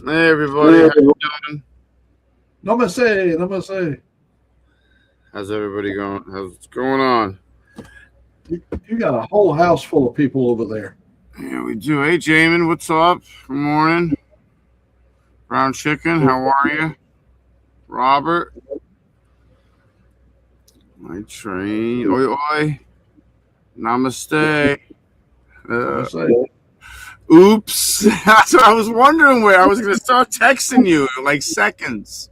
Hey everybody, how you doing? Namaste, namaste. How's everybody going? How's going on? You got a whole house full of people over there. Yeah, we do. Hey Jamin, what's up? Good morning. Brown chicken, how are you? Robert, my train. Oi oi. Namaste. Uh, Namaste. oops. That's what I was wondering where I was gonna start texting you in like seconds.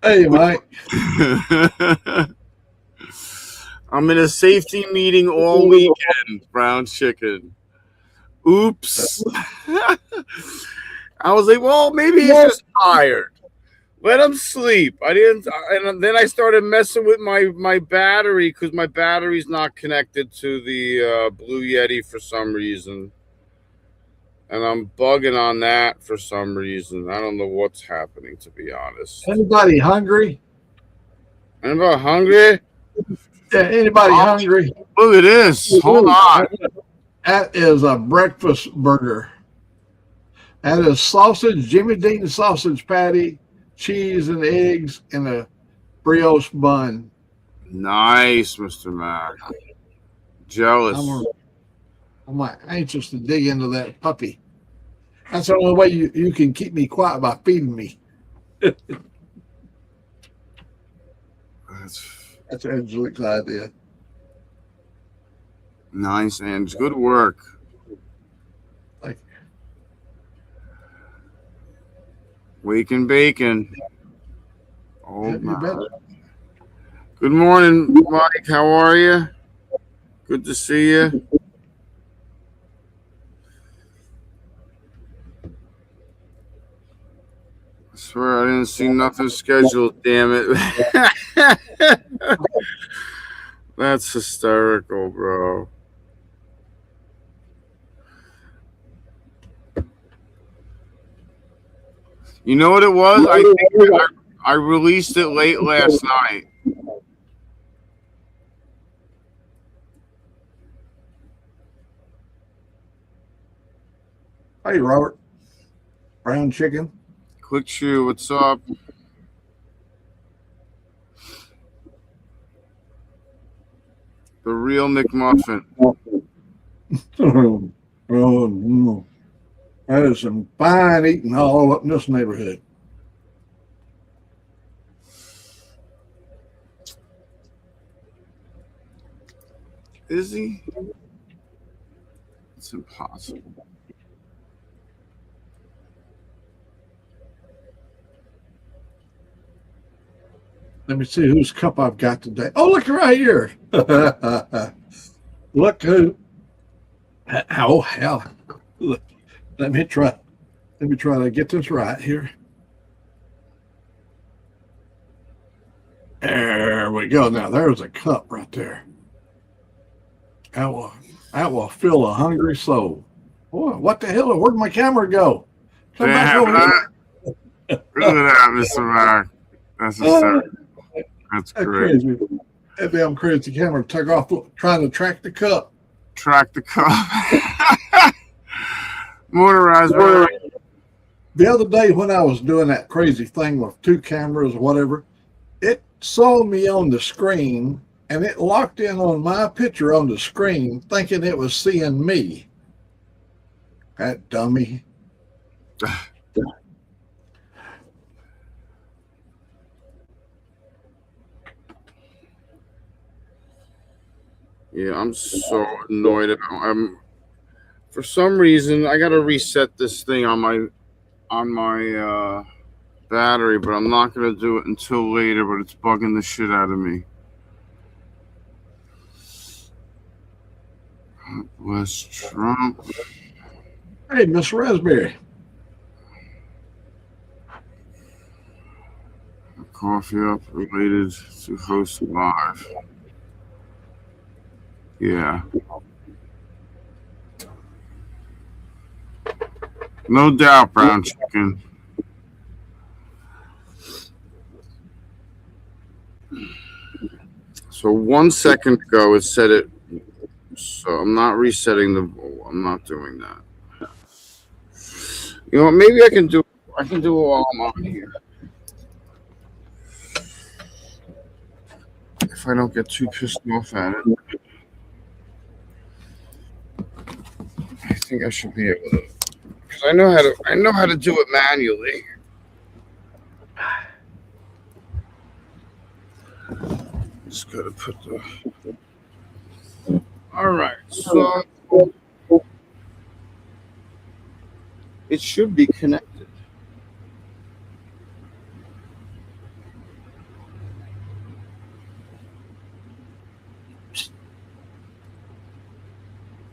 Hey, Mike. I'm in a safety meeting all weekend, brown chicken. Oops. I was like, well, maybe he's just tired. Let him sleep. I didn't, and then I started messing with my battery because my battery's not connected to the Blue Yeti for some reason, and I'm bugging on that for some reason. I don't know what's happening, to be honest. Anybody hungry? Anybody hungry? Yeah, anybody hungry? Look at this. Hold on. That is a breakfast burger. That is sausage, Jimmy Dean sausage patty, cheese and eggs, and a brioche bun. Nice, Mr. Mac. Jealous. I'm like anxious to dig into that puppy. That's the only way you can keep me quiet by feeding me. That's Angelique's idea. Nice, and good work. Like, Wake and bacon. Oh, you bet. Good morning, Mike. How are you? Good to see you. I swear I didn't see nothing scheduled, damn it. That's hysterical, bro. You know what it was? I think I released it late last night. Hey, Robert. Brown chicken. Quick Chew, what's up? The real McMuffin. Oh, no. That is some fine eating all up in this neighborhood. Is he? It's impossible. Let me see whose cup I've got today. Oh, look right here. Look who. Oh, hell. Look. Let me try to get this right here. There we go. Now there's a cup right there. That will fill a hungry soul. Boy, what the hell? Where'd my camera go? Come back over here. Look at that, Mr. Mac. That's hysterical. That's great. Crazy. That damn crazy camera took off trying to track the cup. Track the cup. Motorized. The other day when I was doing that crazy thing with two cameras or whatever, it saw me on the screen and it locked in on my picture on the screen thinking it was seeing me. That dummy. Yeah, I'm so annoyed about. For some reason I gotta reset this thing on my battery, but I'm not gonna do it until later. But it's bugging the shit out of me. Bless Trump. Hey, Miss Raspberry. Coffee up related to host live. Yeah. No doubt, brown chicken. So 1 second ago it said it. So I'm not resetting the. I'm not doing that. You know, maybe I can do it while I'm on here. If I don't get too pissed off at it, I think I should be able to. Because I know how to do it manually. Just gotta put the. All right, so it should be connected.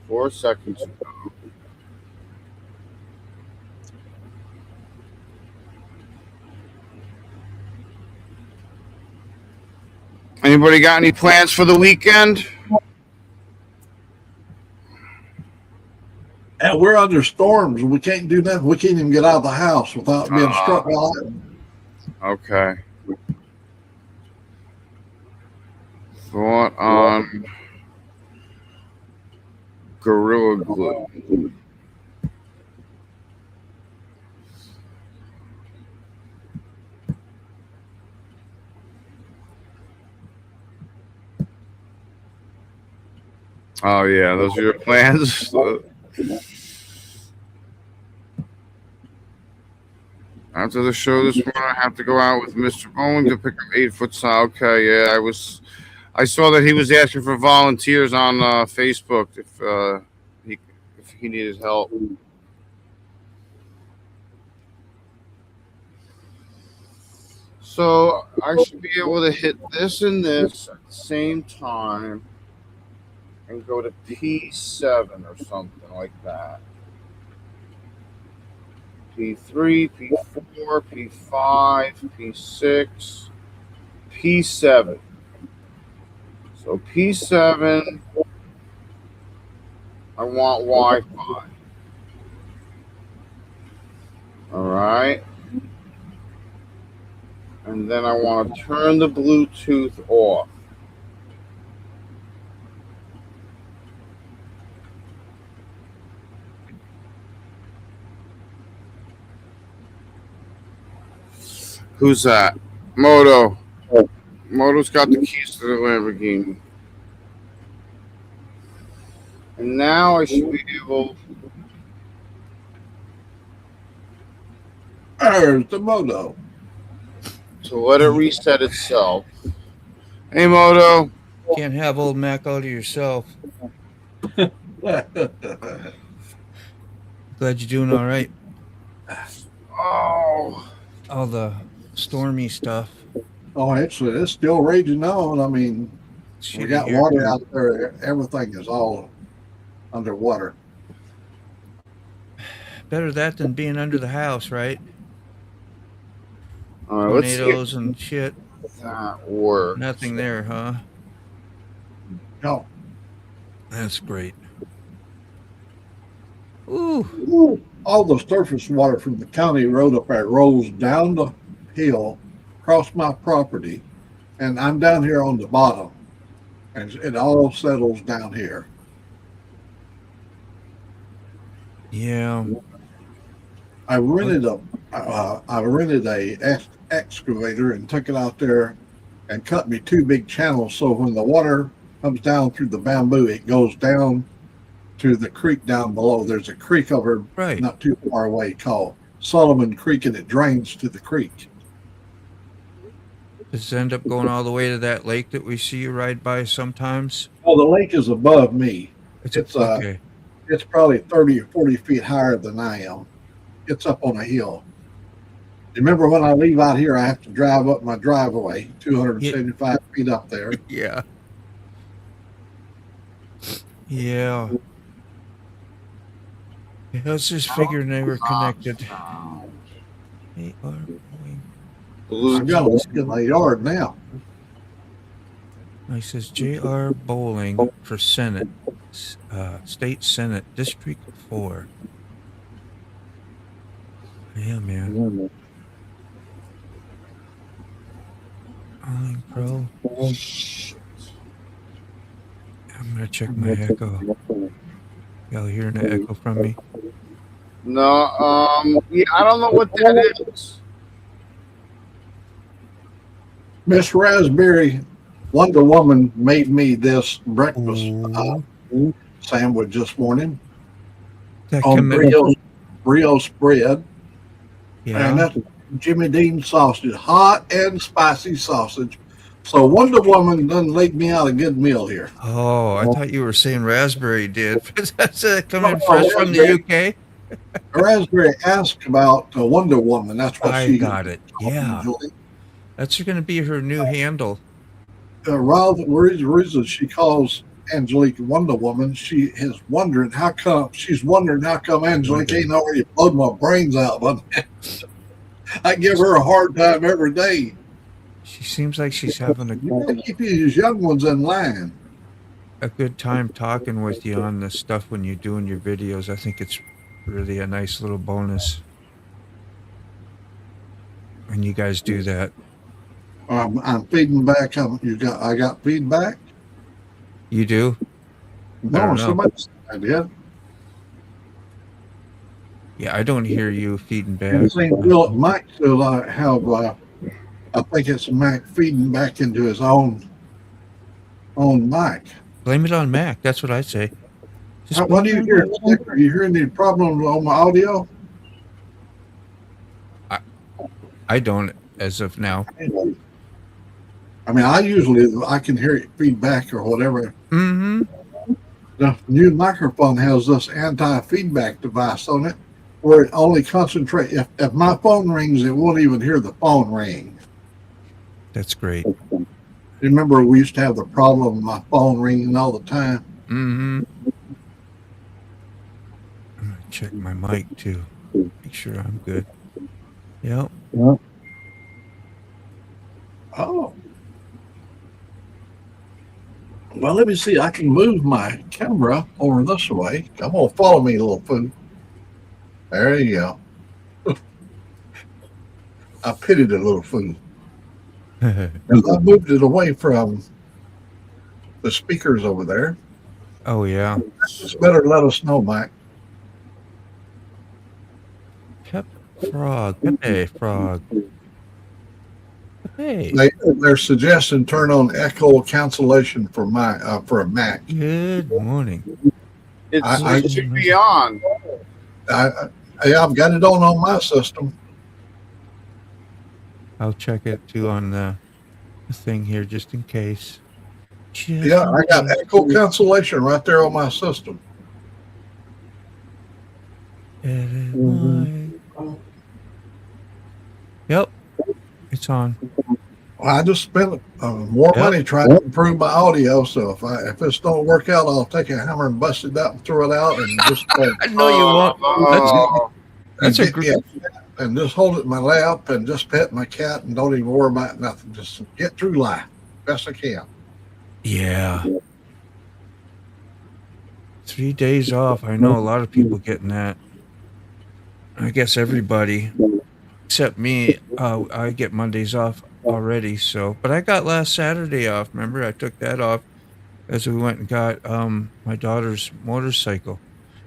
Four seconds ago. Anybody got any plans for the weekend? And we're under storms. We can't do nothing. We can't even get out of the house without being struck by lightning. Okay. Thought on Gorilla Glue. Oh yeah, those are your plans. After the show this morning, I have to go out with Mr. Bowen to pick up 8-foot saw. Okay, yeah, I saw that he was asking for volunteers on Facebook if he needed help. So I should be able to hit this and this at the same time and go to P7 or something like that. P3, P4, P5, P6, P7. So P7, I want Wi-Fi. All right. And then I want to turn the Bluetooth off. Who's that? Moto. Moto's got the keys to the Lamborghini. And now I should be able. There's the Moto. To let it reset itself. Hey, Moto. Can't have old Mac all to yourself. Glad you're doing all right. Oh. All the stormy stuff. Oh, actually, it's still raging on. I mean, we got water out there. Everything is all underwater. Better that than being under the house, right? Tornadoes and shit. That works. Nothing there, huh? No. That's great. Ooh. All the surface water from the county road up there rolls down the hill, across my property, and I'm down here on the bottom, and it all settles down here. Yeah. I rented a excavator and took it out there and cut me 2 big channels, so when the water comes down through the bamboo, it goes down to the creek down below. There's a creek over not too far away called Solomon Creek, and it drains to the creek. Does it end up going all the way to that lake that we see you ride by sometimes? Well, the lake is above me. It's okay. It's probably 30 or 40 feet higher than I am. It's up on a hill. Remember, when I leave out here, I have to drive up my driveway, 275 feet up there. Yeah. Yeah. I was just figuring they were connected. I've got to look in my yard now. He says J.R. Bowling for Senate, State Senate, District 4. Yeah, man. Bowling Pro. I'm going to check my echo. Y'all hearing the echo from me? No, yeah, I don't know what that is. Miss Raspberry, Wonder Woman made me this breakfast Ooh, sandwich this morning that on commit. brioche bread, and Yeah. that's Jimmy Dean sausage, hot and spicy sausage. So Wonder Woman done laid me out a good meal here. Oh, I thought you were saying raspberry did. That's coming Oh, fresh from the UK. Raspberry asked about Wonder Woman. That's what I she got it. Yeah. usually. That's going to be her new handle. Rather, the reason she calls Angelique Wonder Woman, she's wondering how come Angelique ain't already blowed my brains out. But I give her a hard time every day. She seems like she's having You gotta keep these young ones in line. a good time talking with you on this stuff when you're doing your videos. I think it's really a nice little bonus when you guys do that. I'm feeding back. I got feedback. You do? I No, don't know. somebody said I did. Yeah, I don't hear you feeding back. I'm saying, Will Mike still have. I think it's Mac feeding back into his own mic. Blame it on Mac. That's what I say. Just What do blame you it hear? on Mac. Are you hearing any problems on my audio? I don't as of now. I mean, I can hear it feedback or whatever. Mm-hmm. The new microphone has this anti-feedback device on it, where it only concentrates. If my phone rings, it won't even hear the phone ring. That's great. Remember, we used to have the problem of my phone ringing all the time. Mm-hmm. I'm gonna check my mic too. Make sure I'm good. Yep. Oh. Well, let me see. I can move my camera over this way. Come on, follow me, little fool. There you go. I pitied the little fool. And I moved it away from the speakers over there. Oh yeah. It's better let us know, Mike. Pepe frog. Pepe. They're suggesting turn on echo cancellation for a Mac. Good morning. It should be on. I've got it on my system. I'll check it too on the thing here just in case. Yeah, I got echo cancellation right there on my system. Yep, it's on. Well, I just spent more money trying to improve my audio. So if this don't work out, I'll take a hammer and bust it out and throw it out and just. No, you won't. That's a great. And just hold it in my lap and just pet my cat and don't even worry about nothing. Just get through life best I can. Yeah. 3 days off. I know a lot of people getting that. I guess everybody except me. I get Mondays off already. So, but I got last Saturday off. Remember, I took that off as we went and got my daughter's motorcycle.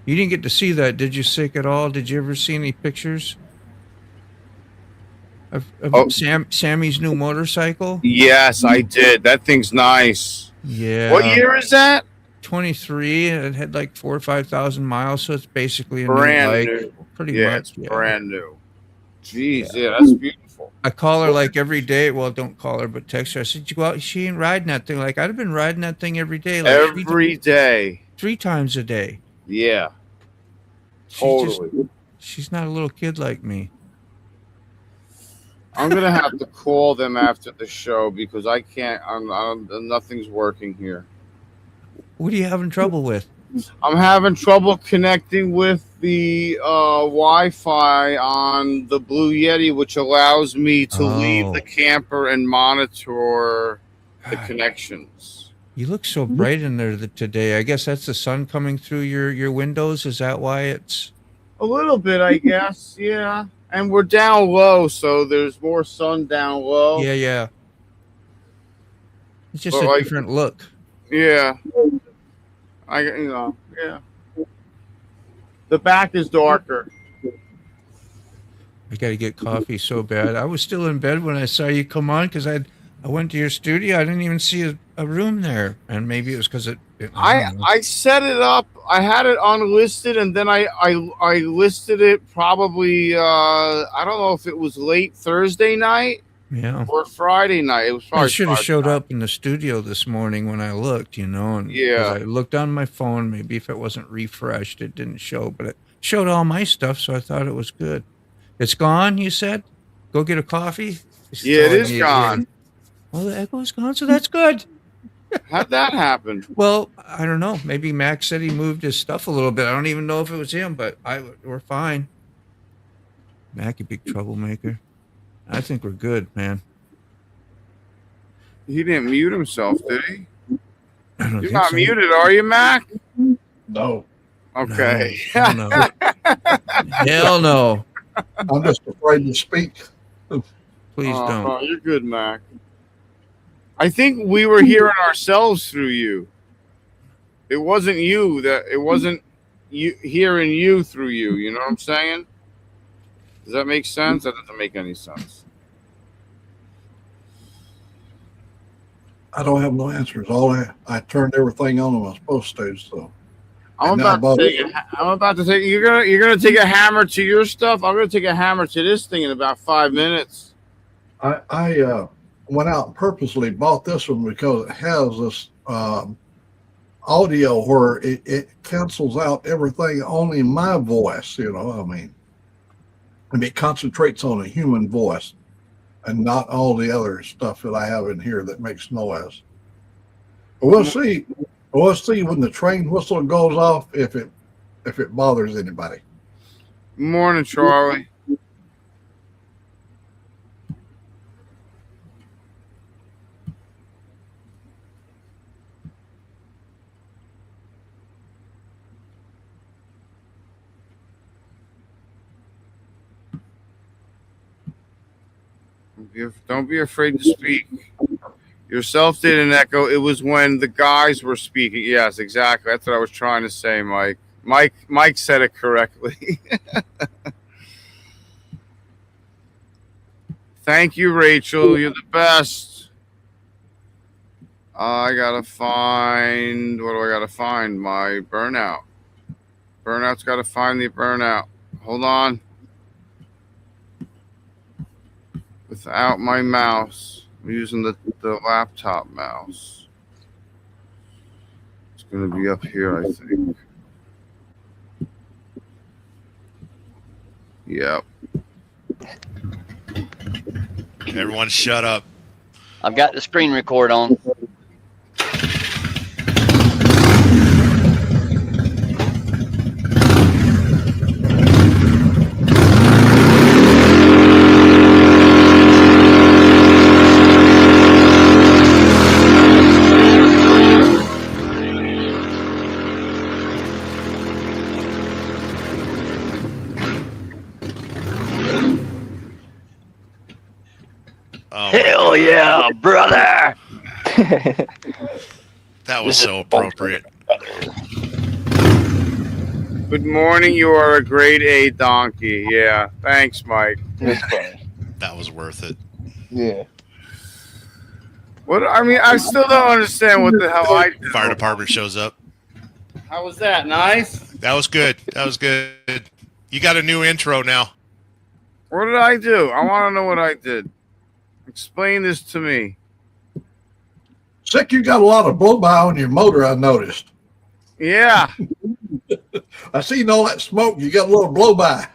You didn't get to see that, did you, Sick, at all? Did you ever see any pictures of Sammy's new motorcycle? Yes, I did. That thing's nice. Yeah. What year is that? 23. It had like 4,000 or 5,000 miles, so it's basically a brand new, new. Pretty It's much. brand new. Jeez, yeah, that's beautiful. I call her like every day. Well, don't call her, but text her. I said, "You go out." She ain't riding that thing. Like I'd have been riding that thing every day, like Every day. 3 times a day. Yeah. Totally. She's not a little kid like me. I'm gonna have to call them after the show because I can't. Nothing's working here. What are you having trouble with? I'm having trouble connecting with the Wi-Fi on the Blue Yeti, which allows me to leave the camper and monitor the connections. You look so bright in there today. I guess that's the sun coming through your windows. Is that why it's a little bit? I guess, yeah. And we're down low, so there's more sun down low. Yeah. It's just a different look. Yeah. Yeah. The back is darker. I got to get coffee so bad. I was still in bed when I saw you come on because I went to your studio. I didn't even see a room there, and maybe it was because I don't know. I set it up. I had it unlisted, and then I listed it probably. I don't know if it was late Thursday night Yeah. or Friday night. It was probably. I should have Friday showed night. up in the studio this morning when I looked, and 'cause Yeah. I looked on my phone. Maybe if it wasn't refreshed, it didn't show, but it showed all my stuff, so I thought it was good. It's gone, you said? Go get a coffee? Yeah, it is gone. Well, the echo's gone, so that's good. How'd that happen? Well, I don't know. Maybe Max said he moved his stuff a little bit. I don't even know if it was him, but we're fine. Mac, a big troublemaker. I think we're good, man. He didn't mute himself, did he? I don't You're think not so. muted, are you, Mac? No, Okay. No. Hell no. I'm just afraid to speak. Please don't. Oh, you're good, Mac. I think we were hearing ourselves through you. It wasn't you it wasn't you hearing you through you. You know what I'm saying? Does that make sense? That doesn't make any sense. I don't have no answers. I turned everything on I was supposed to. So I'm about to take. You're gonna take a hammer to your stuff. I'm gonna take a hammer to this thing in about 5 minutes. I went out and purposely bought this one because it has this audio where it cancels out everything only my voice. You know, I mean, and it concentrates on a human voice and not all the other stuff that I have in here that makes noise. But we'll see. We'll see when the train whistle goes off if it bothers anybody. Morning, Charlie. Don't be afraid to speak. Yourself did an echo. It was when the guys were speaking. Yes, exactly. That's what I was trying to say, Mike. Mike said it correctly. Thank you, Rachel. You're the best. I gotta find. What do I gotta find? My burnout. Burnout's gotta find the burnout. Hold on. Without my mouse, I'm using the laptop mouse. It's gonna be up here, I think. Yep. Everyone shut up. I've got the screen record on. Oh, Hell yeah, brother! that was so appropriate. Good morning. You are a grade A donkey. Yeah. Thanks, Mike. That was worth it. Yeah. What? I mean, I still don't understand what the hell I did. Fire department shows up. How was that? Nice. That was good. That was good. You got a new intro now. What did I do? I want to know what I did. Explain this to me. Sick, you got a lot of blow by on your motor, I noticed. Yeah, I seen all that smoke. You got a little blow by.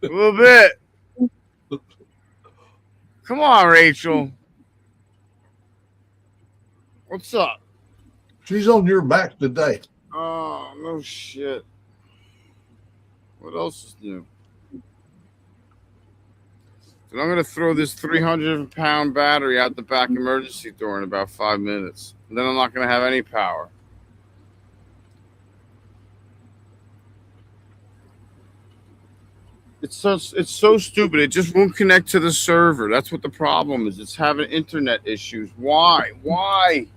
a little bit. Come on, Rachel. What's up? She's on your back today. Oh, no shit. What else is new? And I'm going to throw this 300-pound battery out the back emergency door in about 5 minutes. And then I'm not going to have any power. It's so stupid. It just won't connect to the server. That's what the problem is. It's having internet issues. Why? Why?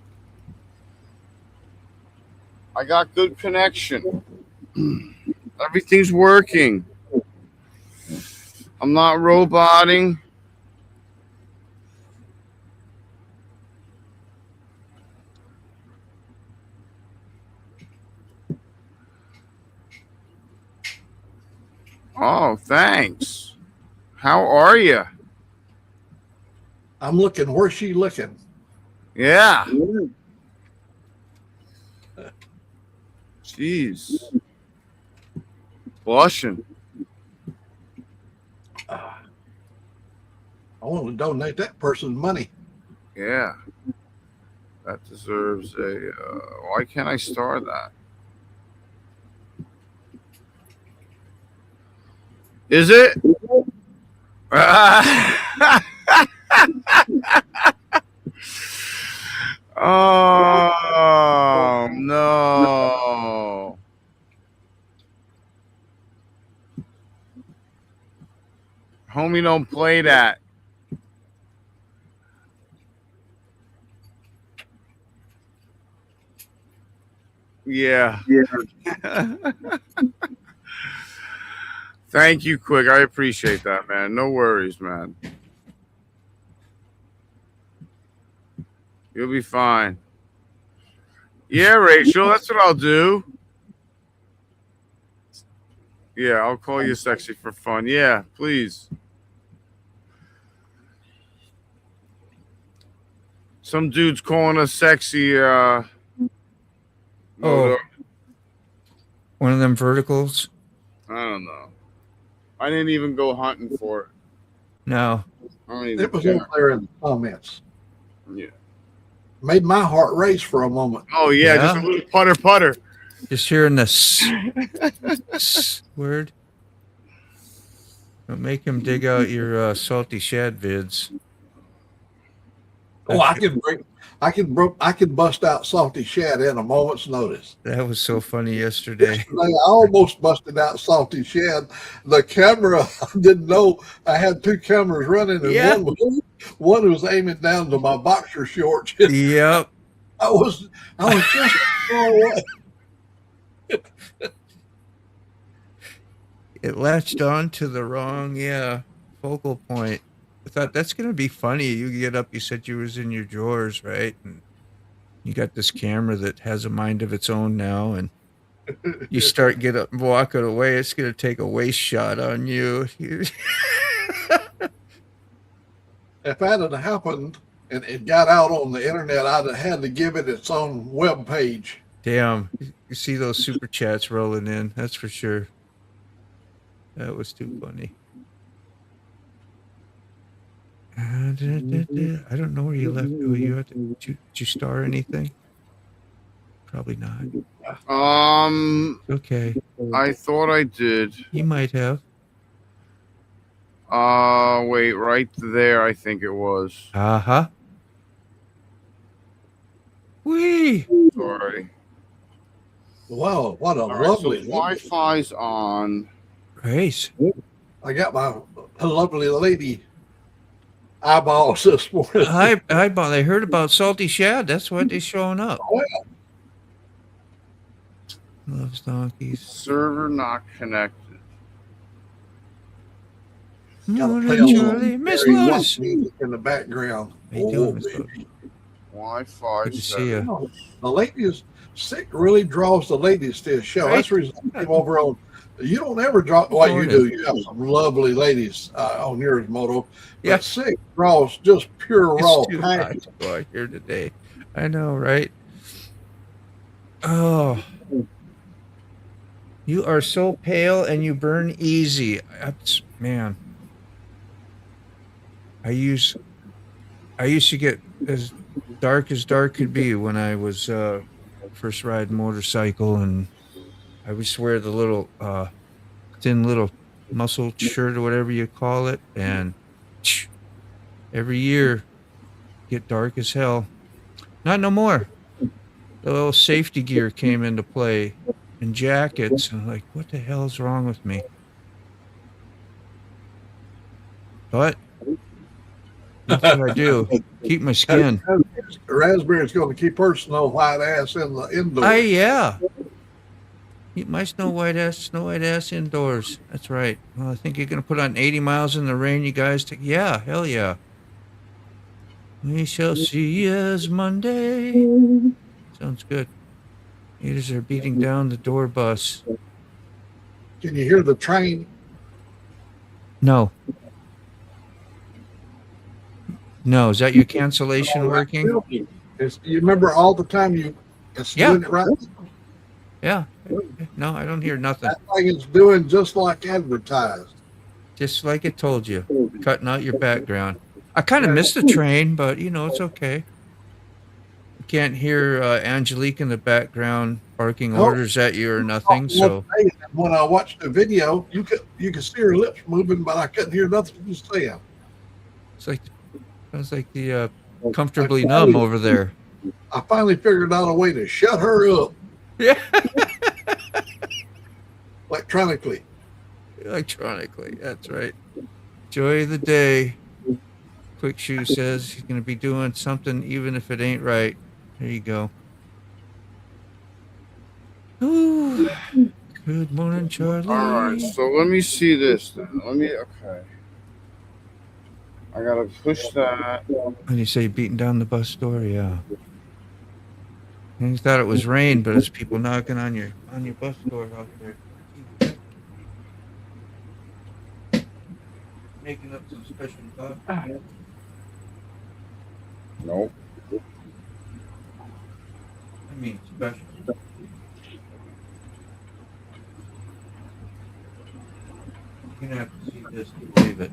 I got good connection. Everything's working. I'm not roboting. Oh, thanks. How are you? I'm looking. Where's she looking? Yeah. Jeez. Blushing. I want to donate that person money. Yeah. That deserves a. Why can't I star that? Is it? Oh, no. Homie, don't play that. Yeah. Thank you, Quick. I appreciate that, man. No worries, man. You'll be fine. Yeah, Rachel, that's what I'll do. Yeah, I'll call you sexy for fun. Yeah, please. Some dude's calling us sexy. Oh, one of them verticals? I don't know. I didn't even go hunting for it. No. I don't even It was care. up there in the comments. Yeah. Made my heart race for a moment. Oh, yeah, Yeah? just a little putter. Just hearing the word. Don't make him dig out your salty shad vids. Oh, I could bust out salty shad in a moment's notice. That was so funny yesterday. Yesterday, I almost busted out salty shad. The camera, I didn't know I had two cameras running, and Yeah. one was aiming down to my boxer shorts. Yep. I was just far away. It latched on to the wrong, focal point. I thought that's gonna be funny. You get up, you said you was in your drawers, right? And you got this camera that has a mind of its own now, and you start get up and walking away. It's gonna take a waist shot on you. If that had happened and it got out on the internet, I'd have had to give it its own web page. Damn, you see those super chats rolling in. That's for sure. That was too funny. I don't know where you left. Oh, did you star anything? Probably not. Okay. I thought I did. You might have. Wait, right there, I think it was. Uh-huh. Whee! Sorry. Wow, what a All right, lovely so Wi-Fi's on. Grace. I got my lovely lady eyeballs this morning. They heard about salty shad. That's why they're showing up. Oh, yeah. Loves donkeys. Server not connected. Gotta Morning, play a little Charlie. Miss Mary Lotus. Watts music in the background. How you doing, Miss baby. Lotus? Wi-Fi. Good to see you. Oh, the ladies sick really draws the ladies to a show. Right. That's the reason I came over on. You don't ever draw. Well, you do. You have some lovely ladies on yours, Moto. Yeah. But sick draws just pure raw. It's too hot to go out here today. I know, right? Oh. You are so pale and you burn easy. Man. I used to get as dark could be when I was first riding motorcycle, and I would wear the little thin little muscle shirt or whatever you call it, and every year get dark as hell. Not no more. The little safety gear came into play and jackets, and I'm like, what the hell is wrong with me? But that's what I do. Keep my skin. Raspberry's going to keep her snow white ass in the indoors. Yeah. Eat my snow white ass indoors. That's right. Well, I think you're gonna put on 80 miles in the rain, you guys. Yeah, hell yeah. We shall see as Monday. Sounds good. Haters are beating down the door bus. Can you hear the train? No. No, is that your cancellation working? You remember all the time it's Yeah. doing it right? Yeah. No, I don't hear nothing. That thing is doing just like advertised. Just like it told you. Cutting out your background. I kind of missed the train, but it's okay. You can't hear Angelique in the background barking orders at you or nothing. So when I watched the video, you could see her lips moving, but I couldn't hear nothing she was saying. Sounds like the comfortably numb over there. I finally figured out a way to shut her up. Yeah. Electronically. That's right. Joy of the day. Quick Shoe says he's going to be doing something even if it ain't right. There you go. Ooh. Good morning, Charlie. All right, so let me see this then. Okay. I gotta push that. And you say beating down the bus door? Yeah. And you thought it was rain, but it's people knocking on your bus door out there. Making up some special coffee. Nope. I mean special. You're gonna have to see this to believe it.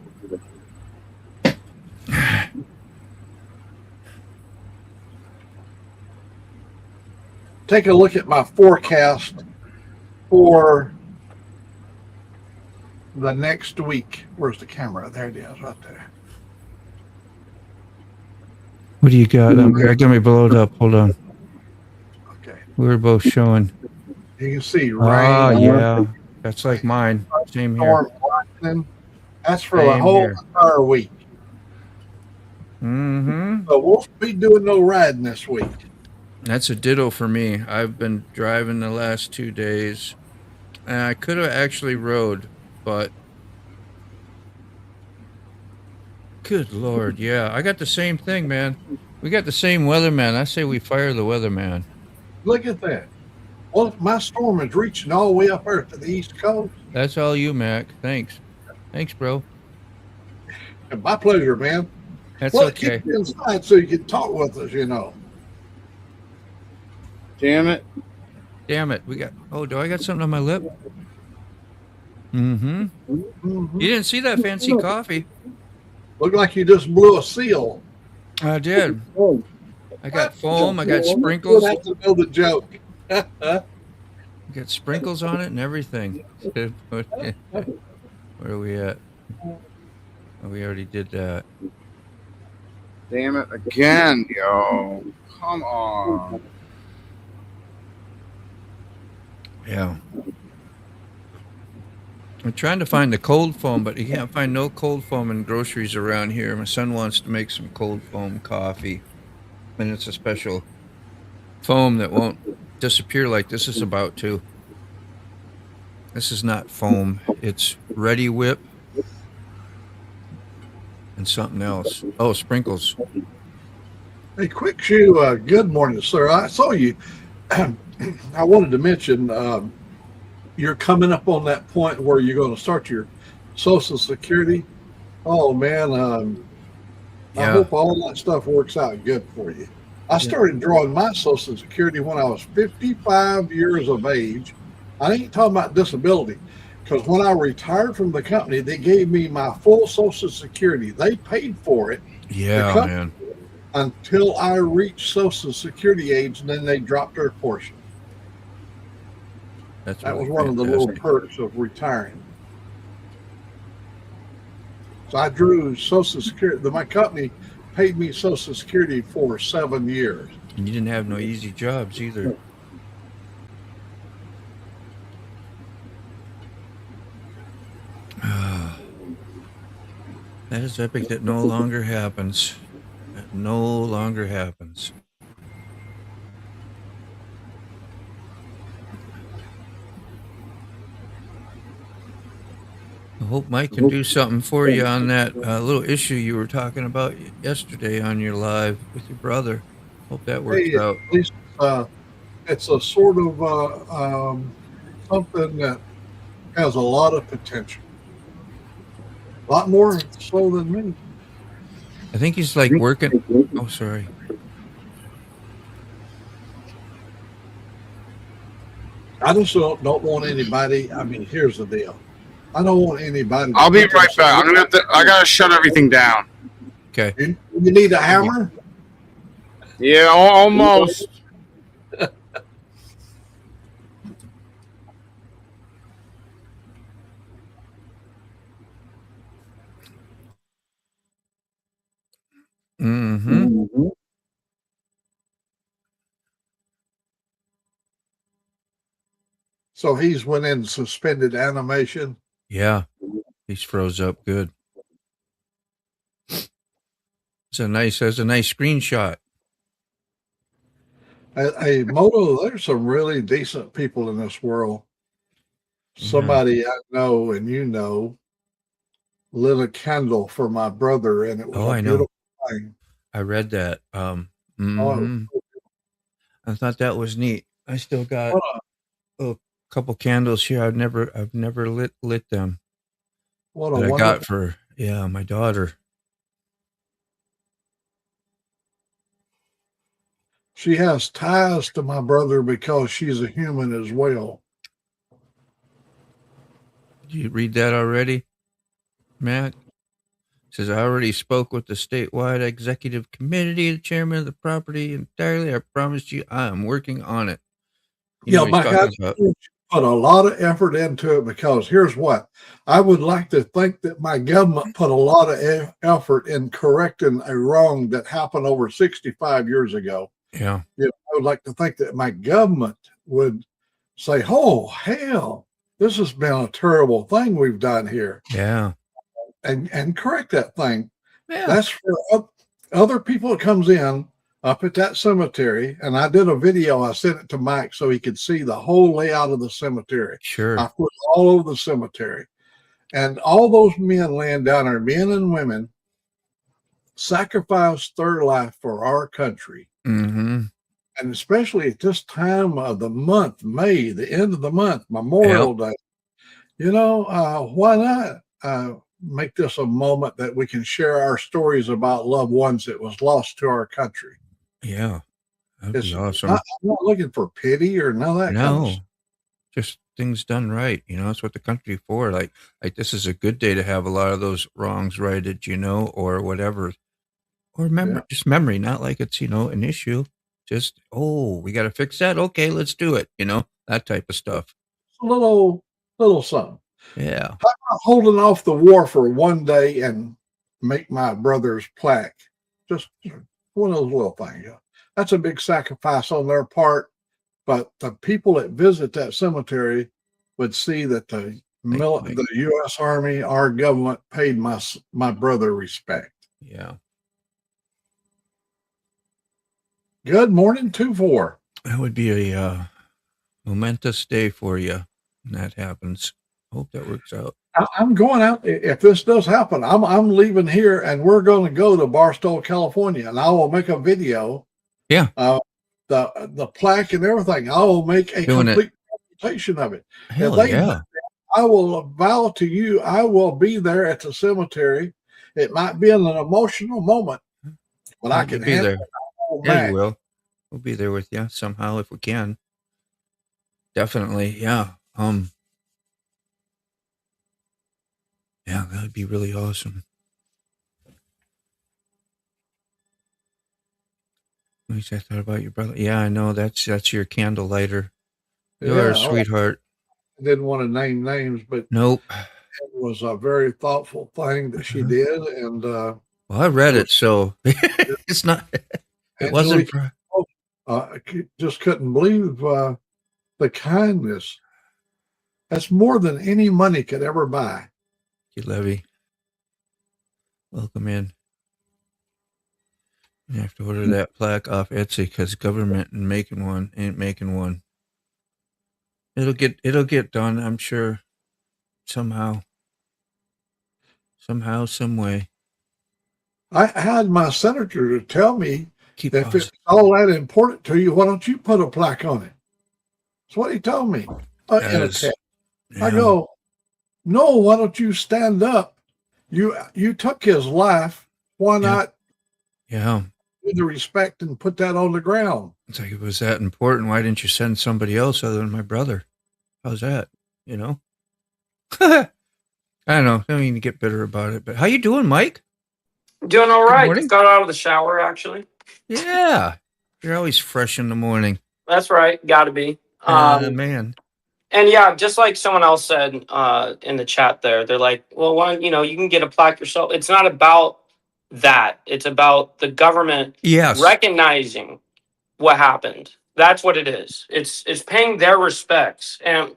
Take a look at my forecast for the next week. Where's the camera? There it is, right there. What do you got? I got me blowed up. Hold on. Okay. We were both showing. You can see rain. Ah, yeah. That's like mine. Same here. That's for the whole entire week. Mm-hmm. So we'll be doing no riding this week. That's a ditto for me. I've been driving the last 2 days. And I could have actually rode, but good Lord, yeah. I got the same thing, man. We got the same weatherman. I say we fire the weatherman. Look at that. Well, my storm is reaching all the way up there to the East Coast. That's all you, Mac. Thanks. Thanks, bro. And my pleasure, man. That's okay. Keep you inside so you can talk with us, Damn it. Do I got something on my lip? Mm-hmm. You didn't see that fancy coffee. Looked like you just blew a seal. I did. I got foam. I got sprinkles. That's another joke. I got sprinkles on it and everything. Where are we at? Oh, we already did that. Damn it again, yo. Come on. Yeah. I'm trying to find the cold foam, but you can't find no cold foam in groceries around here. My son wants to make some cold foam coffee. And it's a special foam that won't disappear like this is about to. This is not foam. It's Ready Whip and something else. Oh, sprinkles. Hey, Quick Shoe, good morning, sir. I saw you. I wanted to mention you're coming up on that point where you're going to start your Social Security. Oh, man. I hope all that stuff works out good for you. I started drawing my Social Security when I was 55 years of age. I ain't talking about disability, because when I retired from the company, they gave me my full Social Security. They paid for it. Yeah, man. Until I reached Social Security age, and then they dropped their portion. That was one of the little perks of retiring. So I drew Social Security. My company paid me Social Security for 7 years. And you didn't have no easy jobs either. That is epic. That no longer happens. That no longer happens. hope Mike can do something for you on that little issue you were talking about yesterday on your live with your brother. Hope that works Hey, at out. least it's a sort of something that has a lot of potential. A lot more so than me. I think he's like working. Oh, sorry. I just don't want anybody. I mean, here's the deal. I don't want anybody. I'll be right back. I gotta shut everything down. Okay. You need a hammer? Yeah, almost. Mm-hmm. So he's went in suspended animation. Yeah. He's froze up good. That's a nice screenshot. Hey, Moto, there's some really decent people in this world. Somebody I know and you know lit a candle for my brother, and it was a beautiful thing. I read that. I thought that was neat. I still got a couple candles here. I've never lit them. What that I got for my daughter. She has ties to my brother because she's a human as well. Did you read that already, Matt? It says, I already spoke with the statewide executive committee, the chairman of the property entirely. I promised you I am working on it. Mike, I put a lot of effort into it because here's what. I would like to think that my government put a lot of effort in correcting a wrong that happened over 65 years ago. Yeah. I would like to think that my government would say, oh, hell, this has been a terrible thing we've done here. Yeah. And correct that thing. Yeah. That's for other people that comes in up at that cemetery. And I did a video. I sent it to Mike so he could see the whole layout of the cemetery. Sure. I put all over the cemetery. And all those men laying down there, men and women, sacrificed their life for our country. Mm-hmm. And especially at this time of the month, May, the end of the month, Memorial Day, why not make this a moment that we can share our stories about loved ones that was lost to our country? Yeah, that'd be awesome. I'm not looking for pity or none of that. No, just things done right. That's what the country's for. Like this is a good day to have a lot of those wrongs righted, or whatever. Or just memory, not like it's, an issue. Just, we got to fix that. Okay, let's do it. That type of stuff. A little something. Yeah. How about holding off the war for one day and make my brother's plaque? Just one of those little things. That's a big sacrifice on their part. But the people that visit that cemetery would see that the U.S. Army, our government, paid my brother respect. Yeah. Good morning, 2-4. That would be a momentous day for you when that happens. Hope that works out. I'm going out. If this does happen, I'm leaving here, and we're going to go to Barstow, California, and I will make a video. Yeah. The plaque and everything. I will make a complete presentation of it. Hell yeah. I will vow to you, I will be there at the cemetery. It might be an emotional moment, but I can be there. Yeah, you will. We'll be there with you somehow if we can. Definitely, yeah. Yeah, that would be really awesome. At least I thought about your brother. Yeah, I know. That's your candle lighter. You're a sweetheart. I didn't want to name names, but nope. It was a very thoughtful thing that she did, and well, I read it, so it's not. It wasn't. I just couldn't believe the kindness. That's more than any money could ever buy. Thank you, Levy. Welcome in. You have to order that plaque off Etsy because government ain't making one. It'll get done, I'm sure, somehow. somehow, some way. I had my senator to tell me Keep that if positive. it's all that important to you, why don't you put a plaque on it? That's what he told me in a As- text. I yeah. go, no, why don't you stand up? You took his life. Why not Yeah. with the respect and put that on the ground? It's like, it was that important. Why didn't you send somebody else other than my brother? How's that? You know? I don't know. I don't mean to get bitter about it, but how you doing, Mike? Doing all Good right. morning. Just got out of the shower, actually. Yeah. You're always fresh in the morning. That's right. Got to be. Man. And yeah, just like someone else said in the chat there, they're like, well, why, you can get a plaque yourself. It's not about that. It's about the government Yes. recognizing what happened. That's what it is. It's paying their respects. And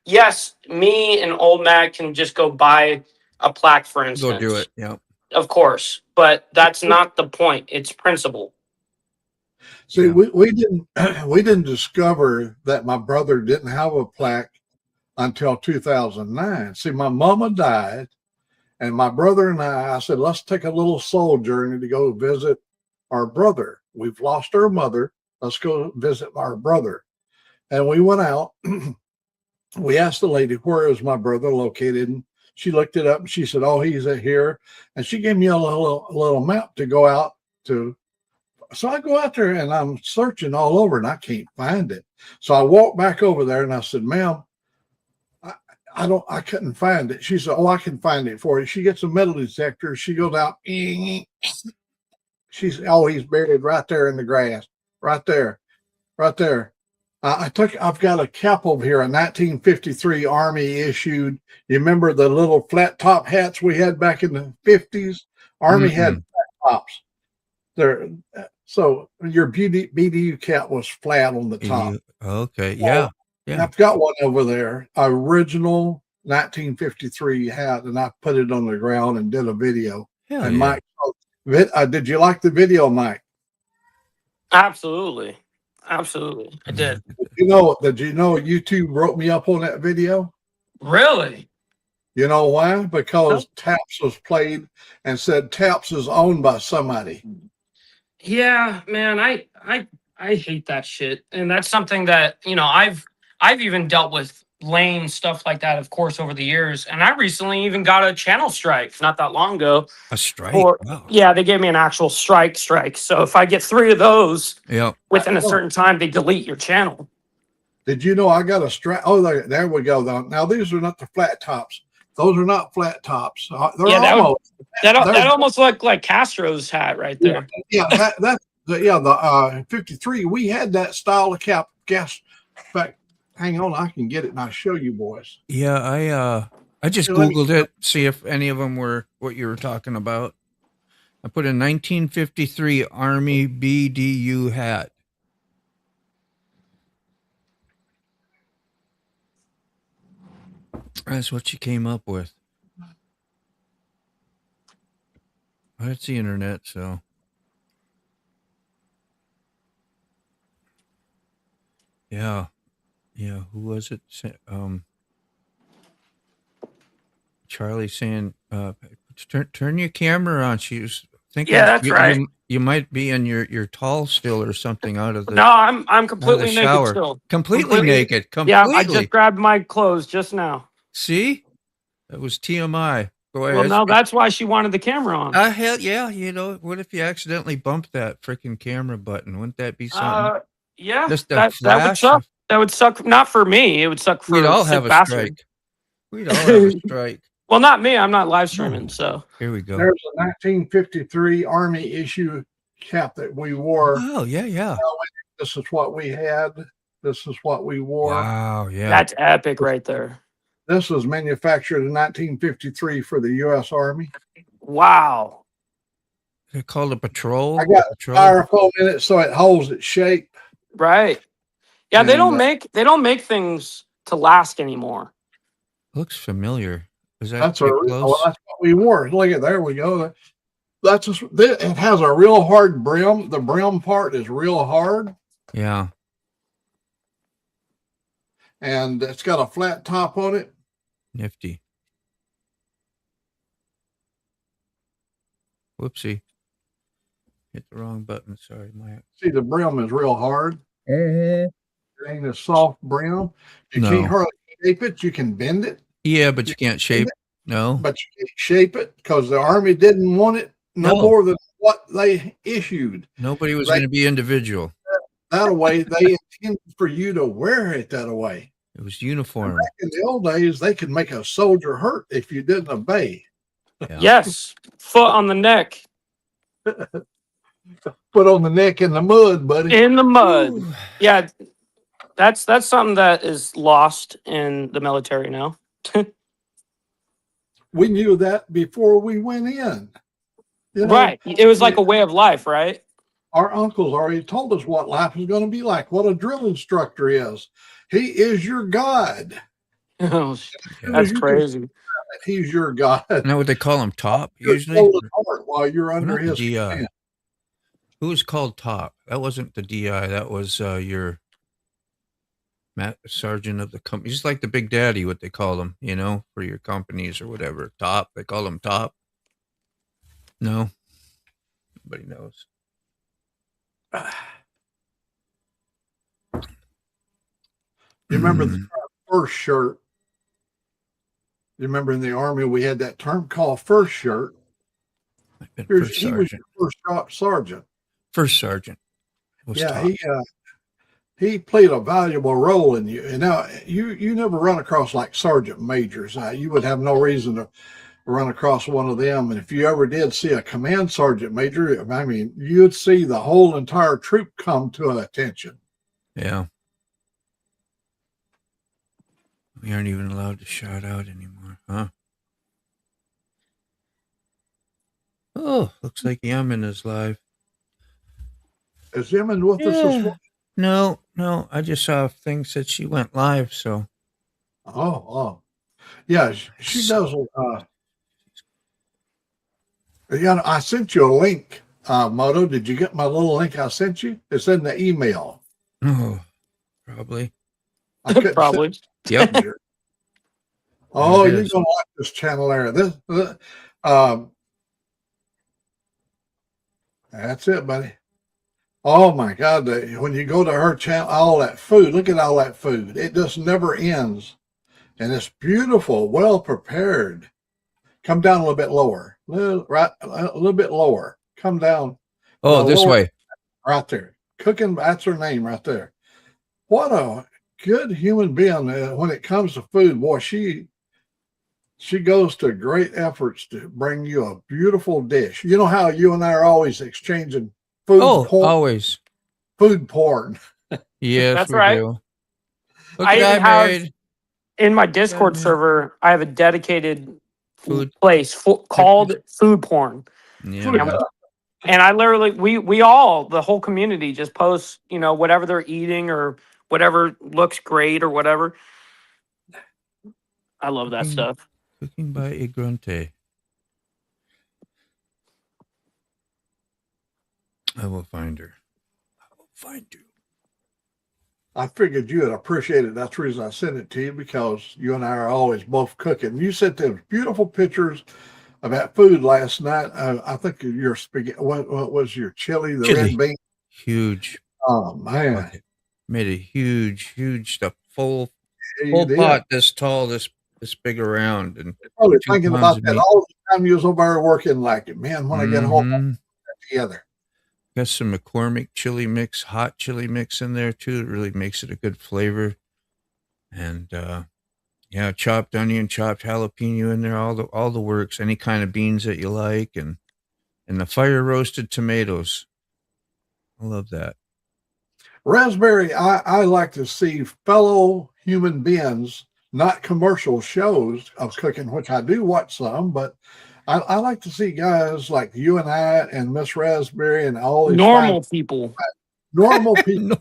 yes, me and old Matt can just go buy a plaque, for instance. Go do it. Yeah. Of course. But that's not the point. It's principle. See, Yeah. we didn't we didn't discover that my brother didn't have a plaque until 2009. See, my mama died, and my brother and I said, let's take a little soul journey to go visit our brother. We've lost our mother. Let's go visit our brother. And we went out. We asked the lady, where is my brother located? And she looked it up and she said, oh, he's here. And she gave me a little map to go out to. So I go out there and I'm searching all over and I can't find it. So I walked back over there and I said, ma'am, I couldn't find it. She said, oh, I can find it for you. She gets a metal detector. She goes out. She's, oh, he's buried right there in the grass. Right there. Right there. I've got a cap over here, a 1953 Army issued. You remember the little flat top hats we had back in the 50s? Army had flat tops. There. So your BDU cap was flat on the top. Okay. Yeah. Yeah. I've got one over there, original 1953 hat, and I put it on the ground and did a video. Hell And yeah. Mike, did you like the video, Mike? Absolutely. Absolutely. I did. Did you know YouTube wrote me up on that video? Really? You know why? Because Taps was played and said Taps is owned by somebody. Yeah, man, I hate that shit. And that's something that, I've even dealt with lame stuff like that, of course, over the years. And I recently even got a channel strike not that long ago. A strike? Wow. Yeah, they gave me an actual strike. So if I get 3 of those Yeah. within a certain time, they delete your channel. Did you know I got a strike? Oh, there we go. Now these are not the flat tops. Those are not flat tops. They're almost. That almost looked like Castro's hat right there. Yeah, the 53. We had that style of cap. Gas. In fact, hang on, I can get it and I'll show you boys. Yeah, I just Googled it, see if any of them were what you were talking about. I put in 1953 Army BDU hat. That's what you came up with. Well, it's the internet, so. Yeah. Yeah, who was it? Charlie saying, turn your camera on. She was thinking, Yeah, that's right. You might be in your tall still or something out of the. No, I'm completely naked shower. still. Completely naked. Completely. Yeah, I just grabbed my clothes just now. See, that was TMI. Go ahead. Well, no, that's why she wanted the camera on. Hell yeah. What if you accidentally bumped that freaking camera button? Wouldn't that be something? Yeah, Just a that would flash. suck. That would suck. Not for me. It would suck for. We'd all have a strike. We'd all have a strike. Well, not me. I'm not live streaming, so. Here we go. There's a 1953 Army issue cap that we wore. Oh, yeah. This is what we had. This is what we wore. Wow, yeah. That's epic right there. This was manufactured in 1953 for the U.S. Army. Wow. They called a patrol. I got styrofoam in it so it holds its shape. Right. Yeah, they don't make things to last anymore. Looks familiar. Is that That's close? that's what we wore. Look at there we go. It has a real hard brim. The brim part is real hard. Yeah. And it's got a flat top on it. Nifty. Whoopsie. Hit the wrong button. Sorry, Mike. See, the brim is real hard. Uh-huh. It ain't a soft brim. You No. can't hardly shape it. You can bend it, Yeah, but you can't shape. No. but you can't shape it because the Army didn't want it no more than what they issued. Nobody was going to be individual. That way, they intended for you to wear it that way. It was uniform. Back in the old days, they could make a soldier hurt if you didn't obey. Yeah. Yes, foot on the neck, Put on the neck in the mud, buddy. in the mud. Ooh. Yeah, that's something that is lost in the military now. We knew that before we went in. You know, Right. It was like a way of life, right? our uncles already told us what life is going to be like, what a drill instructor is. He is your God. Oh, Yeah. that's crazy. He's your God. Now what they call him, top You're usually. holding hard while you're Well, under not the his DI. command. Who was called top? That wasn't the DI. That was your sergeant of the company. He's like the big daddy, what they call him, you know, for your companies or whatever. Top. They call him top. No, nobody knows. You remember the first shirt? You remember in the Army we had that term called first shirt. First He was sergeant. your first shop sergeant. First sergeant. Was Yeah, top. he played a valuable role in you. And now you never run across like sergeant majors. You would have no reason to run across one of them. And if you ever did see a command sergeant major, I mean, you'd see the whole entire troop come to attention. Yeah. We aren't even allowed to shout out anymore, huh? Oh, looks like Yemen is live. Is Emmons with us this morning? No, I just saw a thing said she went live, so. Oh. Yeah, she does. Yeah, I sent you a link, Moto. Did you get my little link I sent you? It's in the email. Oh, probably. I couldn't Probably. Yep. send it. Oh, It you're is. gonna like this channel there. That's it, buddy. Oh my God! When you go to her channel, all that food. Look at all that food. It just never ends, and it's beautiful, well prepared. Come down a little bit lower, a little bit lower. Come down. Oh, this lower, way. right there. Cooking. That's her name right there. What a good human being when it comes to food. Boy, she goes to great efforts to bring you a beautiful dish. You know how you and I are always exchanging food porn? Always. Food porn. Yes, That's we right. do. Look I what even I have- made. In my Discord man. server, I have a dedicated Food. place called Food Porn. Yeah, Yeah. man. And I literally, we all, the whole community just posts, whatever they're eating or whatever looks great or whatever. I love that stuff. Cooking by Igrante. I will find her. I will find you. I figured you would appreciate it. That's the reason I sent it to you, because you and I are always both cooking. You sent those beautiful pictures of that food last night. I think your spaghetti. What was your chili? The Chili. red bean. Huge. Oh man, bucket. Made a huge stuff. Full you did. pot this tall, this big around, and Probably 2 thinking pounds about of that meat. all the time you was over there working. Like, man, when I get home, I'll Mhm. put that together. Got some McCormick chili mix, hot chili mix in there too. It really makes it a good flavor. And yeah, chopped onion, chopped jalapeno in there, all the works, any kind of beans that you like, and the fire roasted tomatoes. I love that. Raspberry, I like to see fellow human beings, not commercial shows of cooking, which I do watch some, but I like to see guys like you and I and Miss Raspberry and all these Normal people. normal people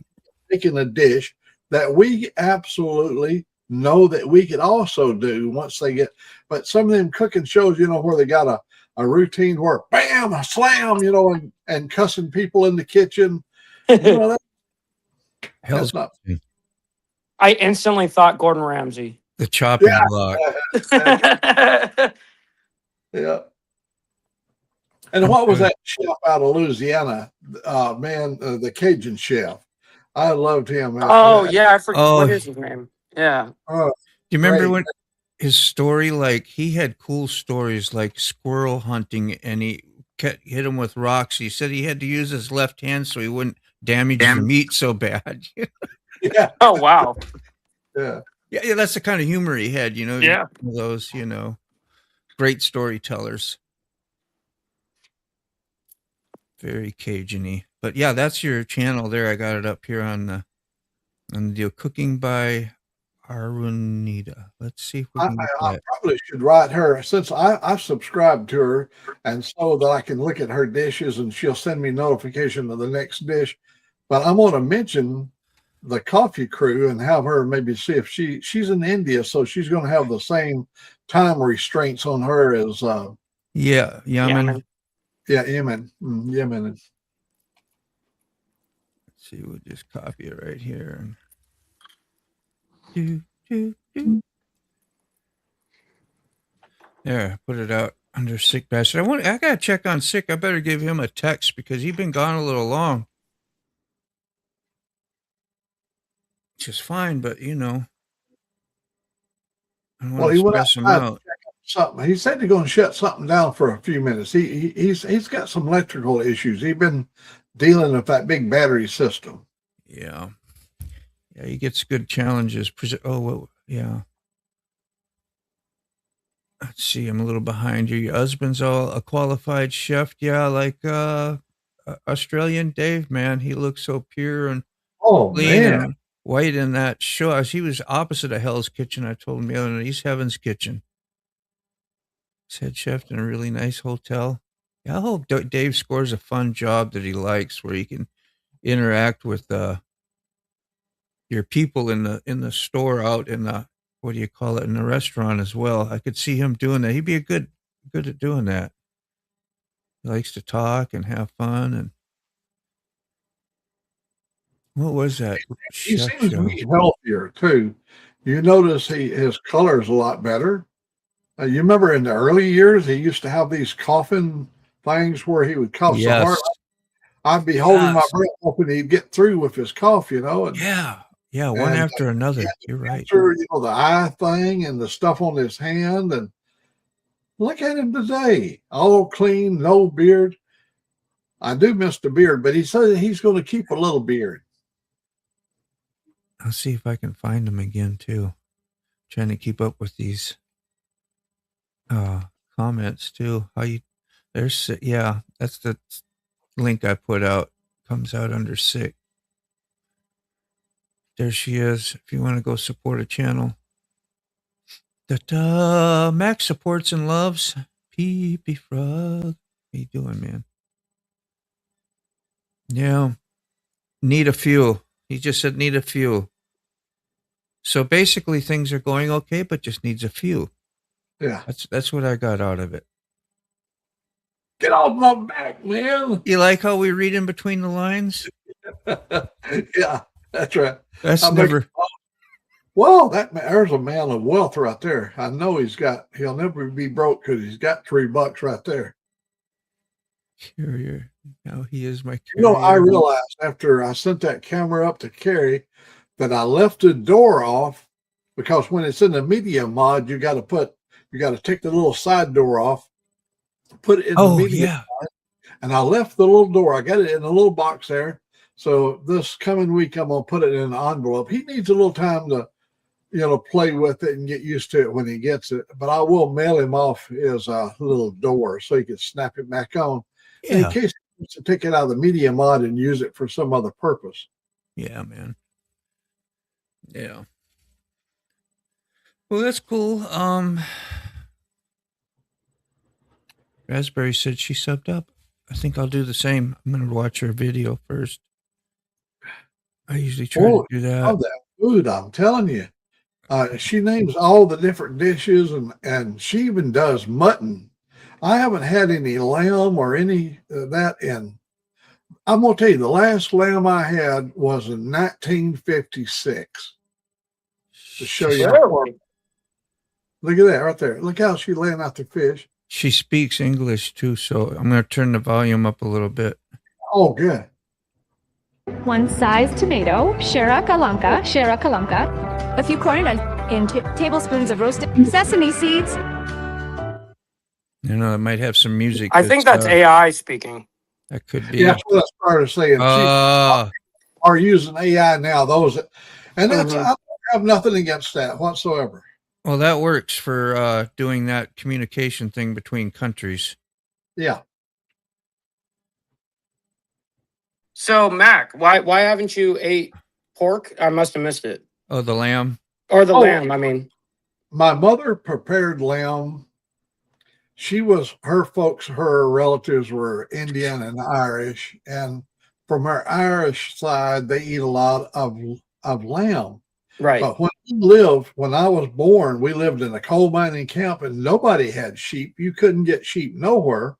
making a dish that we absolutely know that we could also do once they get. But some of them cooking shows, where they got a routine where bam, a slam, and cussing people in the kitchen. Hell's That's not. I instantly thought Gordon Ramsay. the chopping Yeah. block. Yeah. And what was Okay. that chef out of Louisiana? The Cajun chef. I loved him. Oh yeah, I forget Oh, what do is his name. Yeah. you remember Great. when his story? Like he had cool stories, like squirrel hunting, and he hit him with rocks. He said he had to use his left hand so he wouldn't damage the meat so bad. Yeah. Oh wow. Yeah. Yeah, that's the kind of humor he had. You know, Yeah. one of those, great storytellers. Very Cajun-y. But yeah, that's your channel there. I got it up here on the cooking by Arunita. Let's see if we I, can get I that. probably should write her since I've subscribed to her, and so that I can look at her dishes and she'll send me notification of the next dish. But I'm going to mention the Cawffee crew and have her maybe see if she's in India, so she's going to have the same time restraints on her as Yeah, Yemen. man. Yemen. Yemen. Let's see, we'll just copy it right here. And do. There, put it out under Sick Bastard. I gotta check on Sick. I better give him a text because he's been gone a little long. Which is fine, but I don't Well, want he to went stress him outside to out. check out something. He said he's going to shut something down for a few minutes. He's got some electrical issues. He's been dealing with that big battery system. Yeah. Yeah, he gets good challenges. Oh, well, yeah. Let's see, I'm a little behind you. Your husband's a qualified chef. Yeah, like Australian Dave, man. He looks so pure and Oh clean man. and white in that show. He was opposite of Hell's Kitchen. I told him the other night. He's Heaven's Kitchen. He's head chef in a really nice hotel. Yeah, I hope Dave scores a fun job that he likes where he can interact with your people in the store out in the what do you call it in the restaurant as well. I could see him doing that. He'd be good at doing that. He likes to talk and have fun. And what was that He chef seems to show? be healthier too. You notice his color is a lot better. You remember in the early years, he used to have these coughing things where he would cough so hard. Yes. I'd be holding my Yes. breath hoping he'd get through with his cough, and Yeah. Yeah. One and after another. yeah, You're right. after, the eye thing and the stuff on his hand, and look at him today, all clean, no beard. I do miss the beard, but he said he's going to keep a little beard. I'll see if I can find him again too. Trying to keep up with these comments too. Yeah, that's the link I put out. Comes out under Sick. There she is. If you want to go support a channel. Max supports and loves Pee Frog. How you doing, man? Yeah. Need a few. He just said need a few. So basically things are going okay, but just needs a few. Yeah. That's what I got out of it. Get off my back, man. You like how we read in between the lines? Yeah, that's right. That's never. Well, there's a man of wealth right there. I know he'll never be broke because he's got $3 right there. Carrier. Now he is my carrier. I realized after I sent that camera up to Carrie that I left the door off because when it's in the media mod, you got to take the little side door off, put it in the media mod, and I left the little door. I got it in a little box there. So this coming week, I'm going to put it in an envelope. He needs a little time to, play with it and get used to it when he gets it. But I will mail him off his little door so he can snap it back on in case he wants to take it out of the media mod and use it for some other purpose. Yeah, man. Yeah. Well, that's cool. Raspberry said she subbed up. I think I'll do the same. I'm going to watch her video first. I usually try to do that. Oh, that food, I'm telling you. She names all the different dishes and she even does mutton. I haven't had any lamb or any of that in. I'm going to tell you, the last lamb I had was in 1956. To show you. Look at that right there. Look how she's laying out the fish. She speaks English too, so I'm going to turn the volume up a little bit. Oh, good. One size tomato, shara kalanka, a few corn and tablespoons of roasted sesame seeds. You know, it might have some music. I think that's AI speaking. That could be. Yeah, that's what I started saying. She are using AI now. Those, and that's I don't have nothing against that whatsoever. Well, that works for doing that communication thing between countries. Yeah. So Mac, why haven't you ate pork? I must have missed it. Oh, the lamb or the lamb. I mean, my mother prepared lamb. Her relatives were Indian and Irish, and from her Irish side, they eat a lot of lamb. right. But when I was born, we lived in a coal mining camp and nobody had sheep. You couldn't get sheep nowhere.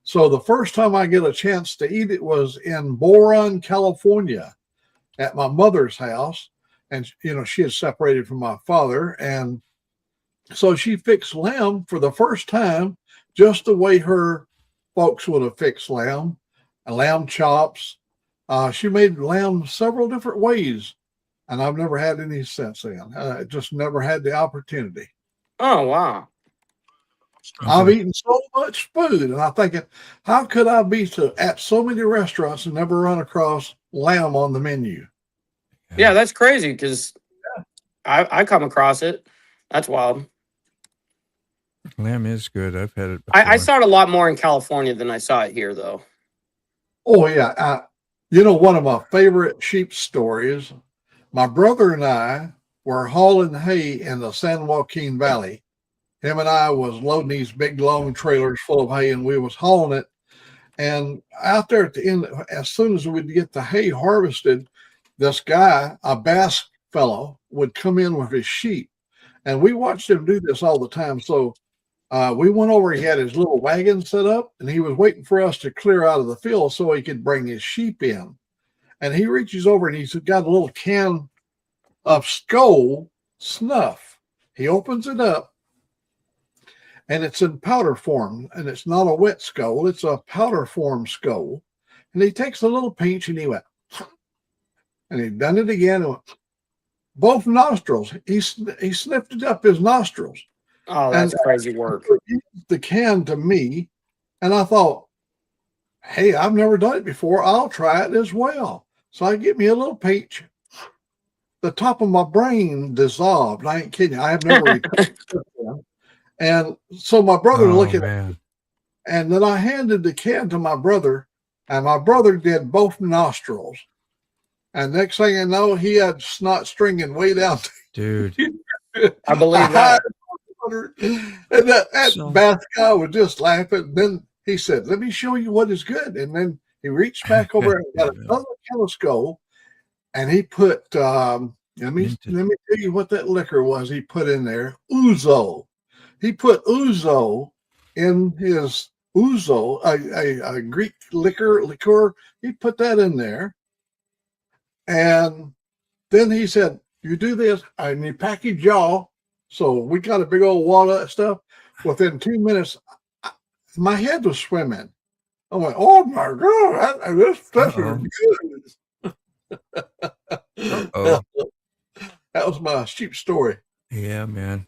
So the first time I get a chance to eat it was in Boron, California, at my mother's house. And, she had separated from my father. And so she fixed lamb for the first time, just the way her folks would have fixed lamb, lamb chops. She made lamb several different ways. And I've never had any since then. Just never had the opportunity. Oh, wow. I've eaten so much food, and I'm thinking, how could I be at so many restaurants and never run across lamb on the menu? Yeah, that's crazy because I come across it. That's wild. lamb is good. I've had it before. I saw it a lot more in California than I saw it here, though. Oh, yeah. One of my favorite sheep stories, my brother and I were hauling hay in the San Joaquin Valley. Him and I was loading these big, long trailers full of hay, and we was hauling it. And out there at the end, as soon as we'd get the hay harvested, this guy, a Basque fellow, would come in with his sheep. And we watched him do this all the time. So we went over, he had his little wagon set up, and he was waiting for us to clear out of the field so he could bring his sheep in. And he reaches over and he's got a little can of Skoal snuff. He opens it up, and it's in powder form, and it's not a wet Skoal. It's a powder form Skoal. And he takes a little pinch, and he went, and he done it again, and went, both nostrils. He sniffed it up his nostrils. Oh, that's crazy work. He gave the can to me, and I thought, hey, I've never done it before. I'll try it as well. So I get me a little pinch. The top of my brain dissolved. I ain't kidding you. I have never recovered. And so my brother looked at it, and then I handed the can to my brother, and my brother did both nostrils. And next thing I know, he had snot stringing way down. Dude. I believe that. And that Basque guy was just laughing. Then he said, let me show you what is good. And then he reached back over and got another can of Skoal, and he put, let me tell you what that liquor was he put in there, ouzo. He put ouzo in his ouzo, a Greek liqueur. He put that in there. And then he said, you do this, and he packaged y'all. So we got a big old wad of that stuff. Within 2 minutes, my head was swimming. I went, oh my God, this stuff is good. That was my sheep story. Yeah, man.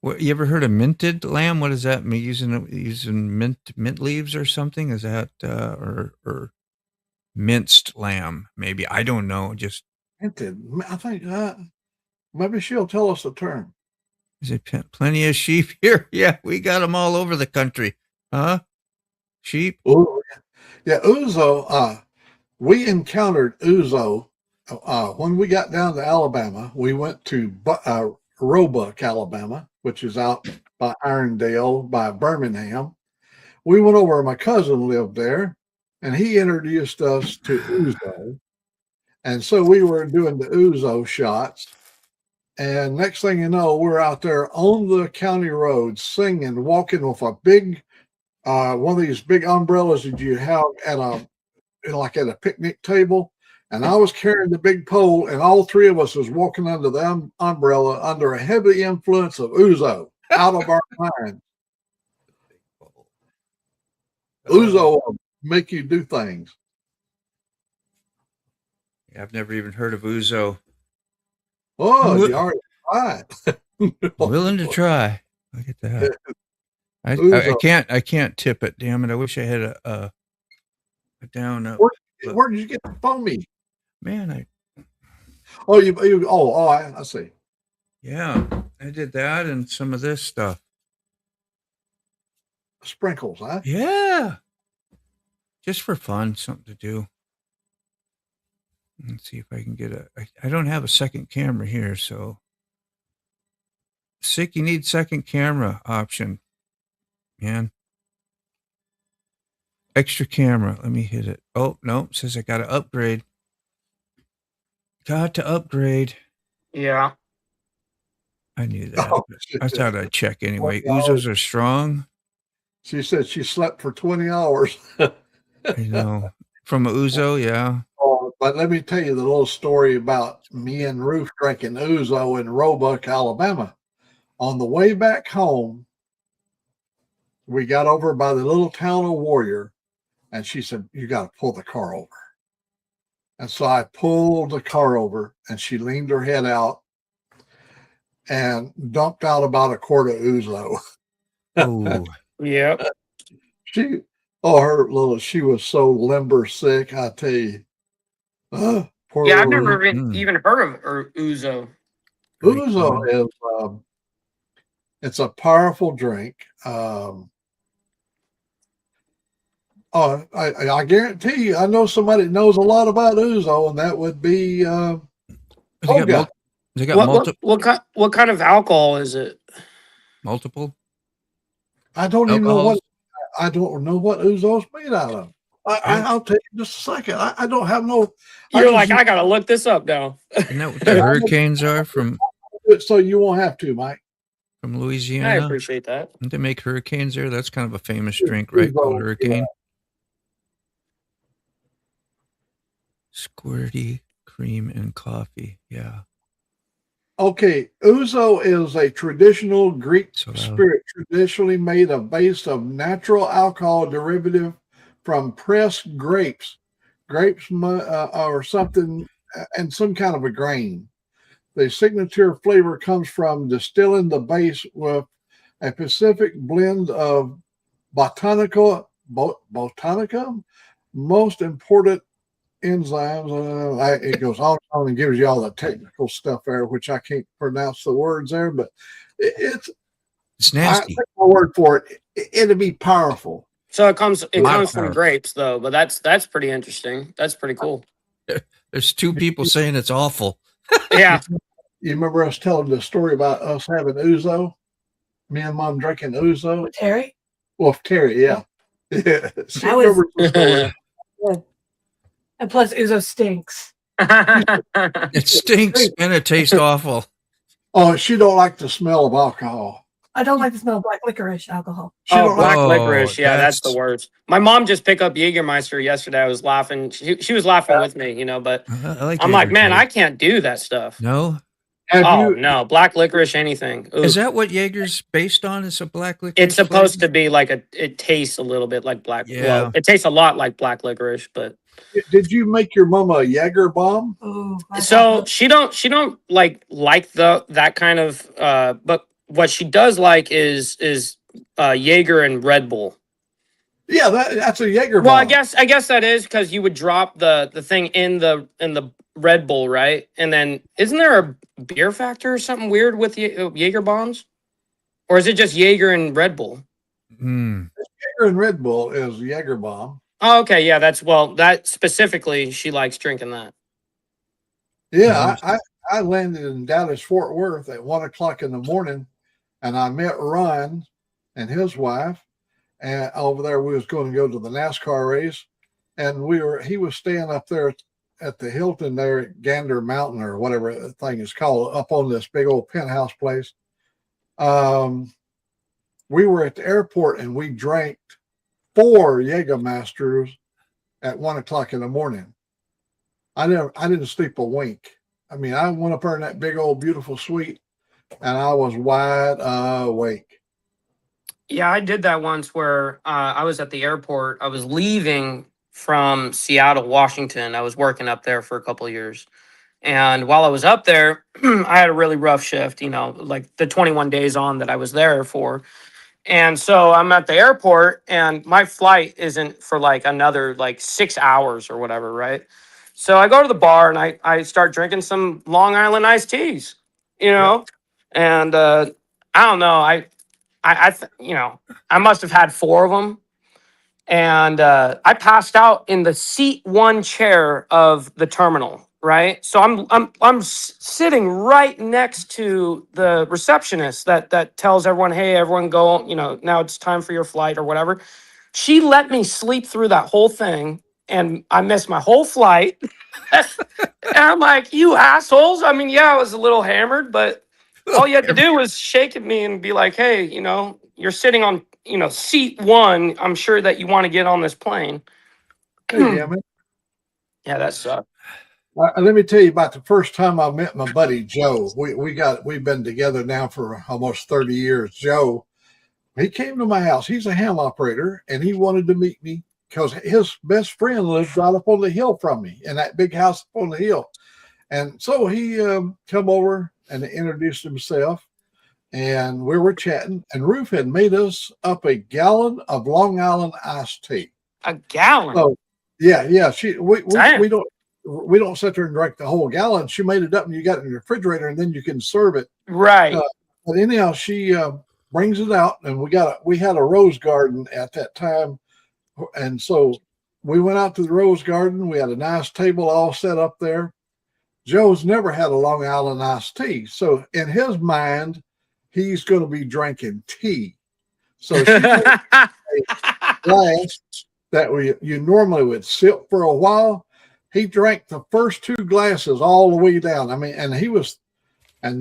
What, you ever heard of minted lamb? What does that mean? Using mint leaves or something? Is that or minced lamb? Maybe, I don't know. Just minted. I think maybe she'll tell us the term. Is it plenty of sheep here? Yeah, we got them all over the country, huh? Sheep. Oh, yeah, ouzo. We encountered ouzo when we got down to Alabama. We went to Roebuck, Alabama, which is out by Irondale, by Birmingham. We went over, my cousin lived there, and he introduced us to ouzo. And so we were doing the ouzo shots. And next thing you know, we're out there on the county road singing, walking with a big, one of these big umbrellas that you have at a picnic table. And I was carrying the big pole, and all three of us was walking under the umbrella under a heavy influence of ouzo, out of our mind. Ouzo will make you do things. Yeah, I've never even heard of Ouzo. Oh, you already tried. Willing to try. Look at that. I Ouzo. can't tip it. Damn it! I wish I had a down up. Where did you get the foamy? Man, I see. yeah, I did that and some of this stuff. Sprinkles, huh? Yeah, just for fun, something to do. Let's see if I can get I don't have a second camera here, so sick. You need second camera option, man. Extra camera. Let me hit it. Oh no, it says I got to upgrade. Got to upgrade. Yeah. I knew that. Oh, I thought I'd check anyway. Ouzos are strong. She said she slept for 20 hours. I know. From a Ouzo, yeah. Oh, but let me tell you the little story about me and Ruth drinking Ouzo in Roebuck, Alabama. On the way back home, we got over by the little town of Warrior, and she said, "You got to pull the car over." And so I pulled the car over, and she leaned her head out and dumped out about a quart of Ouzo. Oh, Yep. She was so limber sick, I tell you. Poor Yeah, I've little never Mm. even heard of Ouzo. Ouzo is it's a powerful drink. I guarantee you, I know somebody that knows a lot about Ouzo, and that would be they got What kind of alcohol is it? multiple. I don't even know alcohols? I don't know what Ouzo's made out of. I'll tell you in just a second. I don't have no. You're like, I gotta look this up now. Isn't that what the hurricanes are from So you won't have to, Mike. Louisiana? I appreciate that. Don't they make hurricanes there? That's kind of a famous drink, right? Called hurricane. Squirty cream and coffee. Yeah. Okay, Ouzo is a traditional Greek So spirit, traditionally made of base of natural alcohol derivative from pressed grapes, or something, and some kind of a grain. The signature flavor comes from distilling the base with a specific blend of botanica, most important enzymes. It goes on and gives you all the technical stuff there, which I can't pronounce the words there, but it's nasty. I take my word for it. It'll be powerful. So it comes from powerful. grapes though, but that's pretty interesting. That's pretty cool. There's two people saying it's awful. Yeah. You remember us telling the story about us having Ouzo? Me and Mom drinking Ouzo? With Terry? Well, Terry, yeah. Yeah. She I was- remembers the story. And plus, Ouzo stinks. It stinks and it tastes awful. Oh, she don't like the smell of alcohol. I don't like the smell of black licorice alcohol. She Oh, don't like black licorice. Yeah, that's the that's- worst. My mom just picked up Jägermeister yesterday. I was laughing. She was laughing with me, but I like I'm like, man, Jaeger. I can't do that stuff. No. Oh, no. Black licorice, anything. Ooh. Is that what Jaeger's based on? Is a black licorice? It's supposed to be like it tastes a little bit like black. Yeah. Well, it tastes a lot like black licorice, but Did you make your mama a Jaeger bomb? Ooh, so she don't like that kind of but what she does like is Jaeger and Red Bull. Yeah, that's a Jaeger bomb. Well, I guess that is because you would drop the thing in the Red Bull, right? And then isn't there a beer factor or something weird with Jaeger bombs? Or is it just Jaeger and Red Bull? Jaeger and Red Bull is Jaeger bomb. Oh, okay, yeah, that specifically she likes drinking that. Yeah, I landed in Dallas Fort Worth at 1:00 in the morning, and I met Ron and his wife, and over there we was going to go to the NASCAR race, and he was staying up there at the Hilton there at Gander Mountain or whatever the thing is called, up on this big old penthouse place. We were at the airport and we drank 4 Jägermeisters at 1:00 in the morning. I didn't sleep a wink. I mean, I went up there in that big old beautiful suite and I was wide awake. Yeah, I did that once where I was at the airport. I was leaving from Seattle, Washington. I was working up there for a couple of years. And while I was up there, I had a really rough shift, you know, like the 21 days on that I was there for. And so I'm at the airport and my flight isn't for like another like 6 hours or whatever, right? So I go to the bar and I start drinking some Long Island iced teas, you know, and I don't know. You know, I must have had four of them, and I passed out in the seat one chair of the terminal. Right, so I'm sitting right next to the receptionist that tells everyone, "Hey, everyone, go. You know, now it's time for your flight or whatever." She let me sleep through that whole thing, and I missed my whole flight. And I'm like, "You assholes!" I mean, yeah, I was a little hammered, but all you had to do was shake at me and be like, "Hey, you know, you're sitting on, you know, seat one. I'm sure that you want to get on this plane." Hey, damn it. Yeah, that sucked. Let me tell you about the first time I met my buddy Joe. We've been together now for almost 30 years. Joe, he came to my house. He's a ham operator, and he wanted to meet me because his best friend lived right up on the hill from me in that big house up on the hill. And so he come over and introduced himself, and we were chatting. And Ruth had made us up a gallon of Long Island iced tea. A gallon? So yeah. Damn. We don't sit there and drink the whole gallon. She made it up and you got it in the refrigerator and then you can serve it. Right. But anyhow, she brings it out and we had a rose garden at that time. And so we went out to the rose garden. We had a nice table all set up there. Joe's never had a Long Island iced tea. So in his mind, he's going to be drinking tea. So she made a glass that you normally would sip for a while. He drank the first two glasses all the way down. I mean, and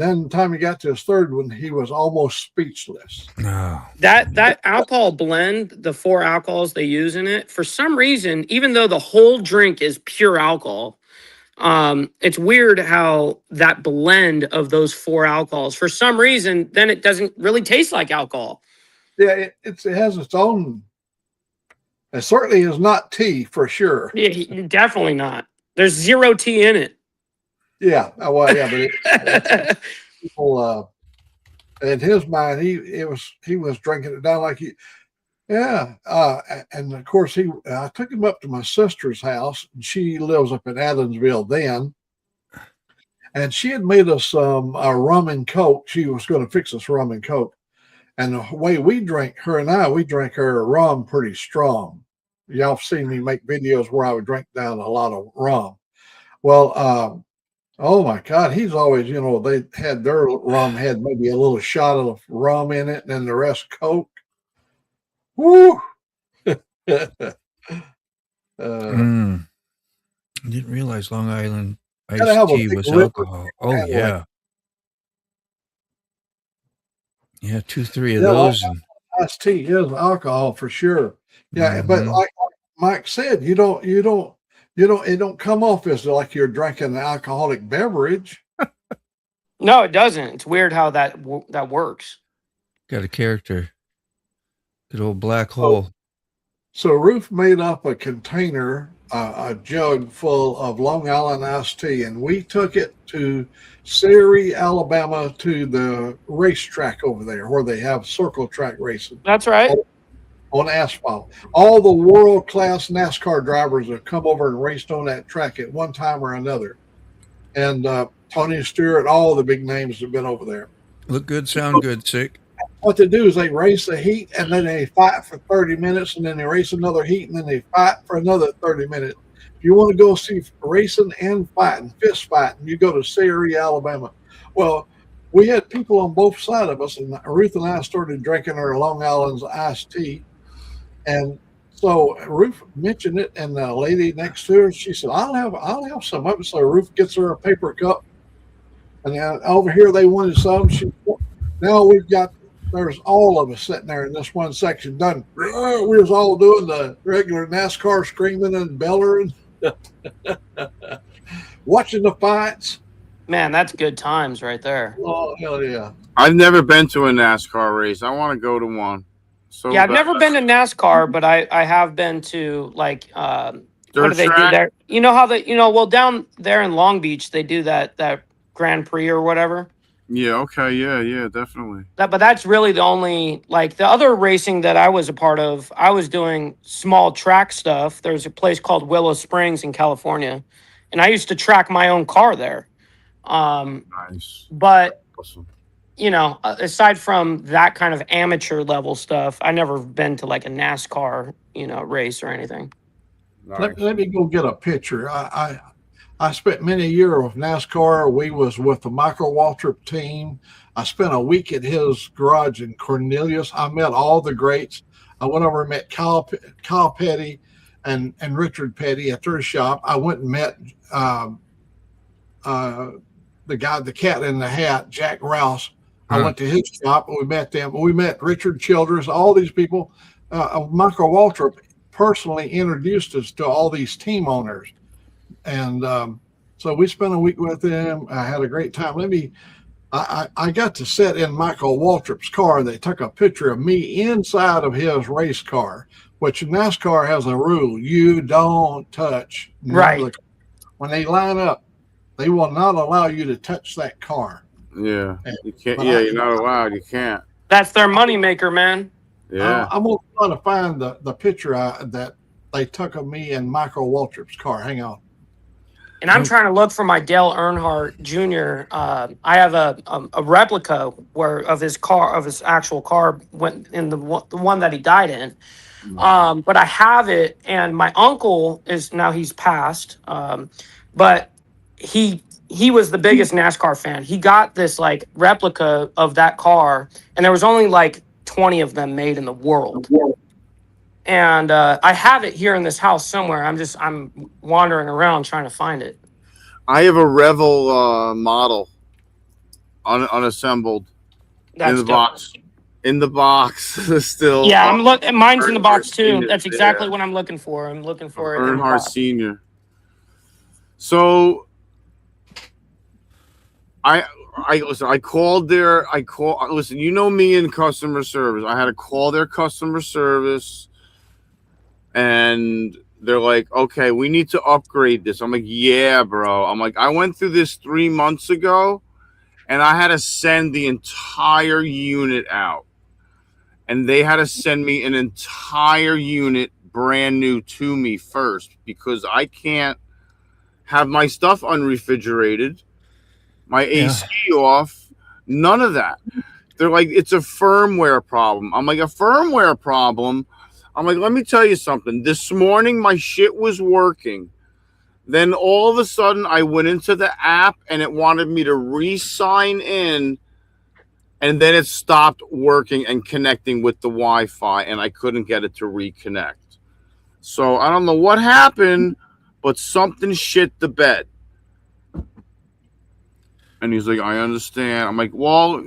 then the time he got to his third one, he was almost speechless. No. That alcohol blend, the four alcohols they use in it, for some reason, even though the whole drink is pure alcohol, it's weird how that blend of those four alcohols, for some reason, then it doesn't really taste like alcohol. Yeah, it has its own. It certainly is not tea for sure. Yeah, definitely not. There's zero tea in it. Yeah, well, yeah, but people, in his mind, he was drinking it down like he, yeah. And of course, I took him up to my sister's house, and she lives up in Adamsville then, and she had made us some rum and coke. She was going to fix us rum and coke, and the way we drink, her and I, we drink our rum pretty strong. Y'all have seen me make videos where I would drink down a lot of rum. Well, oh my God, he's always, you know, they had their rum had maybe a little shot of rum in it and then the rest Coke. Woo! I didn't realize Long Island iced tea was alcohol. Oh, yeah. Yeah, 2-3 of those. Iced tea is alcohol for sure. Yeah, but like Mike said, it don't come off as like you're drinking an alcoholic beverage. No, it doesn't. It's weird how that works. Got a character. Good old black hole. So Ruth made up a container, a jug full of Long Island iced tea, and we took it to Sari, Alabama, to the racetrack over there where they have circle track racing. That's right. On asphalt. All the world-class NASCAR drivers have come over and raced on that track at one time or another. And Tony Stewart, all the big names have been over there. Look good, sound good, sick. What they do is they race a heat, and then they fight for 30 minutes, and then they race another heat, and then they fight for another 30 minutes. If you want to go see racing and fighting, fist fighting, you go to Sari, Alabama. Well, we had people on both sides of us, and Ruth and I started drinking our Long Island's iced tea. And so Ruth mentioned it, and the lady next to her, she said, I'll have some of it. So Ruth gets her a paper cup, and then over here they wanted some. Now there's all of us sitting there in this one section done. We was all doing the regular NASCAR screaming and bellowing, watching the fights. Man, that's good times right there. Oh, hell yeah. I've never been to a NASCAR race. I want to go to one. So Yeah, I've never been to NASCAR, but I have been to like what do dirt they do track. there? You know how they well down there in Long Beach they do that Grand Prix or whatever. Yeah. Okay. Yeah. Definitely. But that's really the only like the other racing that I was a part of. I was doing small track stuff. There's a place called Willow Springs in California, and I used to track my own car there. Nice. But Awesome. you know, aside from that kind of amateur level stuff, I never been to like a NASCAR, you know, race or anything. Nice. Let me go get a picture. I spent many years with NASCAR. We was with the Michael Waltrip team. I spent a week at his garage in Cornelius. I met all the greats. I went over and met Kyle Petty and Richard Petty at their shop. I went and met the guy, the cat in the hat, Jack Rouse. I went to his shop and we met them. We met Richard Childress, all these people. Michael Waltrip personally introduced us to all these team owners. And so we spent a week with him. I had a great time. I got to sit in Michael Waltrip's car. They took a picture of me inside of his race car, which NASCAR has a rule. You don't touch. Right. When they line up, they will not allow you to touch that car. Yeah. You can't. Yeah. You're not allowed. You can't. That's their moneymaker, man. Yeah. I'm going to try to find the picture that they took of me in Michael Waltrip's car. Hang on. And I'm trying to look for my Dale Earnhardt Jr. I have a replica of his car, of his actual car, went in the one that he died in. But I have it, and my uncle he's passed. But he was the biggest NASCAR fan. He got this like replica of that car, and there was only like 20 of them made in the world. And I have it here in this house somewhere. I'm wandering around trying to find it. I have a Revel model unassembled in the box. In the box still. Yeah, mine's in the box too. That's exactly what I'm looking for. I'm looking for it. Earnhardt Senior. So listen, listen, you know me in customer service. I had to call their customer service and they're like, okay, we need to upgrade this. I'm like, yeah, bro. I'm like, I went through this 3 months ago and I had to send the entire unit out. And they had to send me an entire unit brand new to me first because I can't have my stuff unrefrigerated, my AC off, none of that. They're like, it's a firmware problem. I'm like, a firmware problem? I'm like, let me tell you something. This morning, my shit was working. Then all of a sudden, I went into the app and it wanted me to re-sign in. And then it stopped working and connecting with the Wi-Fi. And I couldn't get it to reconnect. So I don't know what happened, but something shit the bed. And he's like, I understand. I'm like, well,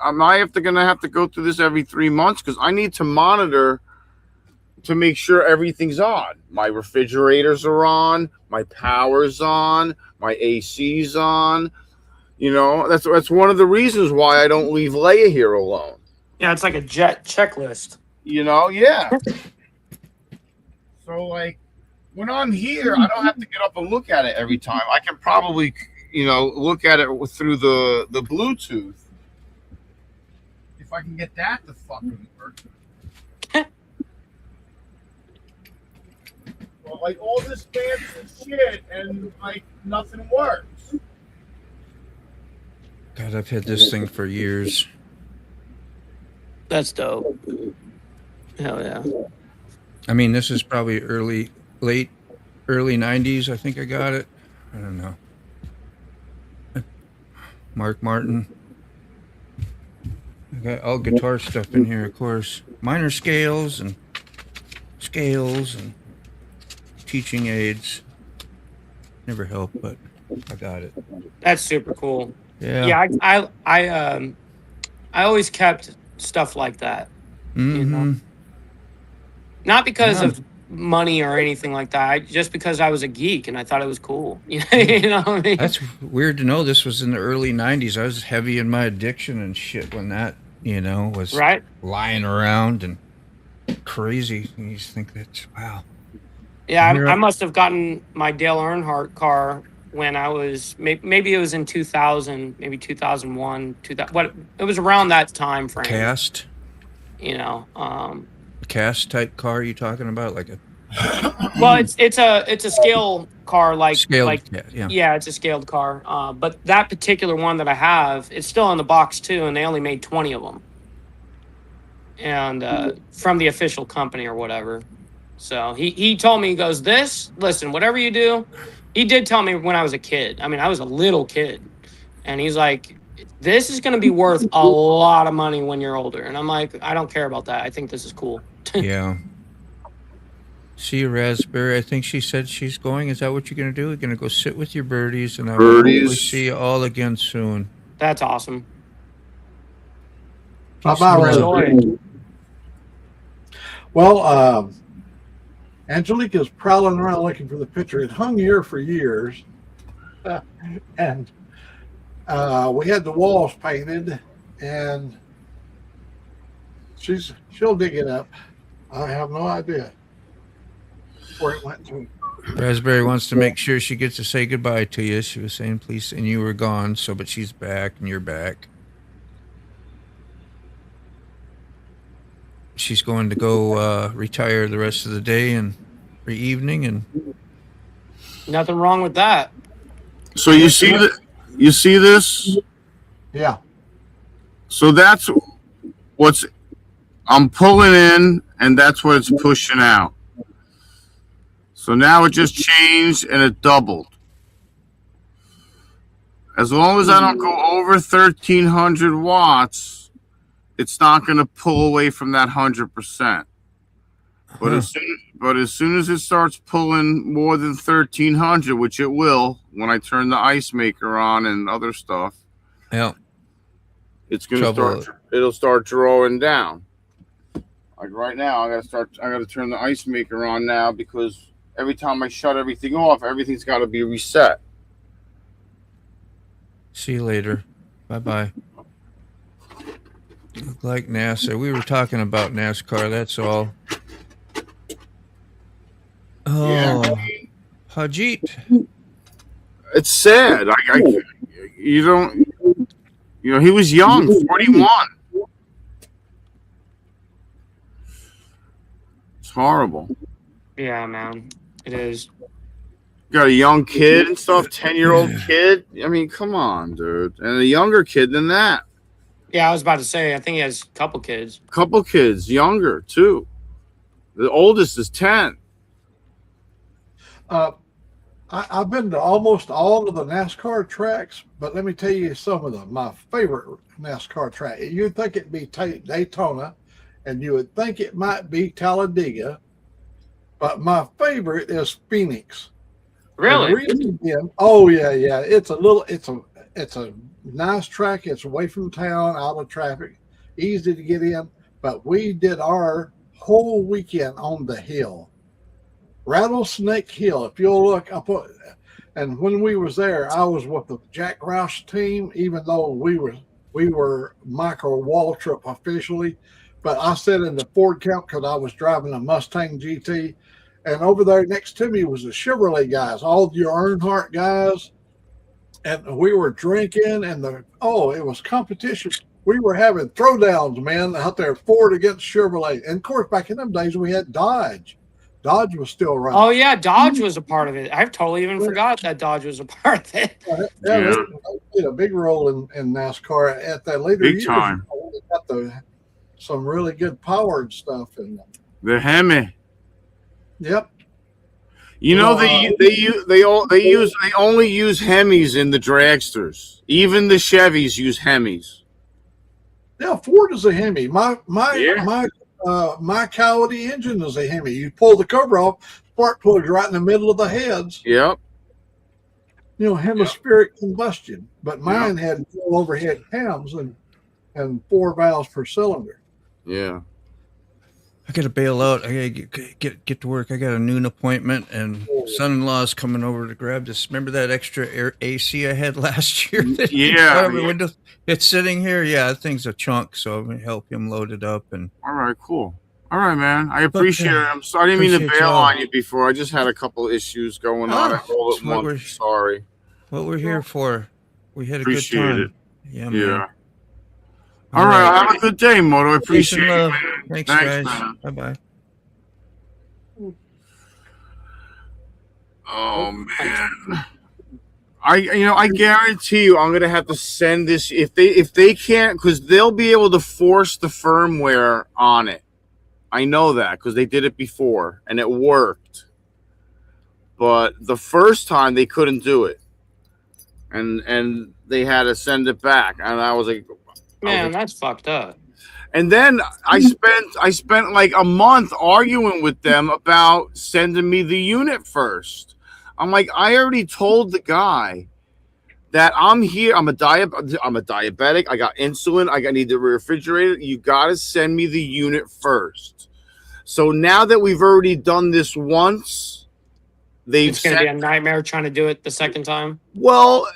am I gonna have to go through this every 3 months? Because I need to monitor to make sure everything's on. My refrigerators are on, my power's on, my AC's on. You know, that's one of the reasons why I don't leave Leia here alone. Yeah, it's like a jet checklist. You know, yeah. So like when I'm here, I don't have to get up and look at it every time. I can probably, you know, look at it through the Bluetooth. If I can get that to fucking work. Well, like all this fancy shit and like nothing works. God, I've had this thing for years. That's dope. Hell yeah. I mean, this is probably early 90s. I think I got it. I don't know. Mark Martin. I got all guitar stuff in here, of course. Minor scales and teaching aids. Never helped, but I got it. That's super cool. Yeah. Yeah, I always kept stuff like that. Mm-hmm. You know? Not because of money or anything like that. Just because I was a geek and I thought it was cool. You know what I mean? That's weird to know. This was in the early 90s. I was heavy in my addiction and shit when that, you know, was right. lying around. And crazy. You just think that's wow. Yeah, Here I I- must have gotten my Dale Earnhardt car when I was maybe it was in 2000, maybe 2001, 2000. What it was around that time frame. Cast cast type car you talking about, like a Well, it's a scale car, scaled yeah, it's a scaled car. But that particular one that I have, it's still in the box too, and they only made 20 of them, and from the official company or whatever. So he told me, he goes, listen, whatever you do. He did tell me when I was a kid. I mean, I was a little kid, and he's like, this is going to be worth a lot of money when you're older. And I'm like, I don't care about that. I think this is cool. Yeah. See you, Raspberry. I think she said she's going. Is that what you're going to do? You're going to go sit with your birdies, and I will hopefully see you all again soon. That's awesome. Bye-bye, Raspberry. Enjoy. Well, Angelica's prowling around looking for the picture. It hung here for years. And we had the walls painted, and she'll dig it up. I have no idea where it went to. Raspberry wants to make sure she gets to say goodbye to you. She was saying, please, and you were gone, but she's back, and you're back. She's going to go retire the rest of the day and for evening, and Nothing wrong with that. So you see this? Yeah. So that's what's I'm pulling in, and that's what it's pushing out. So now it just changed and it doubled. As long as I don't go over 1,300 watts, it's not going to pull away from that 100%. But as soon as it starts pulling more than 1,300, which it will when I turn the ice maker on and other stuff, yeah, it's going to start. It'll start drawing down. Like right now, I got to turn the ice maker on now, because every time I shut everything off, everything's got to be reset. see you later. Bye-bye. Look like NASA. We were talking about NASCAR, that's all. Oh, Yeah. Hajit. It's sad. You don't. You know, he was young, 41. It's horrible. Yeah, man. It is. Got a young kid and stuff, 10-year-old kid. I mean, come on, dude. And a younger kid than that. Yeah, I was about to say, I think he has a couple kids. Couple kids, younger, too. The oldest is 10. I've been to almost all of the NASCAR tracks, but let me tell you some of my favorite NASCAR track. You'd think it'd be Daytona, and you would think it might be Talladega, but my favorite is Phoenix. Really? Oh yeah. It's a nice track. It's away from town, out of traffic, easy to get in. But we did our whole weekend on the hill, Rattlesnake Hill. If you'll look up, and when we was there, I was with the Jack Roush team, even though we were Michael Waltrip officially, but I sat in the Ford Camp because I was driving a Mustang GT. And over there next to me was the Chevrolet guys, all your Earnhardt guys. And we were drinking, and it was competition. We were having throwdowns, man, out there, Ford against Chevrolet. And of course, back in them days, we had Dodge. Dodge was still around. Oh, yeah, Dodge was a part of it. I've totally even forgot that Dodge was a part of it. Yeah. They played a big role in NASCAR at that later Big years. time. We got some really good powered stuff in them. The Hemi. Yep. You know, they only use Hemis in the dragsters. Even the Chevys use Hemis. Yeah, Ford is a Hemi. My Coyote engine is a Hemi. You pull the cover off, spark plugs right in the middle of the heads. Yep. You know, hemispheric combustion. But mine had full overhead cams and 4 valves per cylinder. Yeah. I gotta bail out. I gotta get to work. I got a noon appointment, and son-in-law's coming over to grab this. Remember that extra AC I had last year? Yeah. It's sitting here. Yeah, that thing's a chunk, so I'm gonna help him load it up. And all right, cool. All right, man. I appreciate it. I'm sorry. I didn't mean to Appreciate bail y'all. on you before. I just had a couple issues going on all That's at what once. Sorry. What we're here for. We had a Appreciate good time. it. Yeah, man. Yeah. All right. Have a good day, Moto. I Peace appreciate and it. love. Man. Thanks, Thanks, guys. man. Bye-bye. Oh man. I guarantee you I'm gonna have to send this if they can't, because they'll be able to force the firmware on it. I know that because they did it before and it worked. But the first time they couldn't do it. And they had to send it back. And I was like, Man, that's fucked up. and then I spent like a month arguing with them about sending me the unit first. I'm like, I already told the guy that I'm here. I'm a diabetic. I got insulin. I need the refrigerator. You got to send me the unit first. So now that we've already done this once, It's going to be a nightmare trying to do it the second time. Well,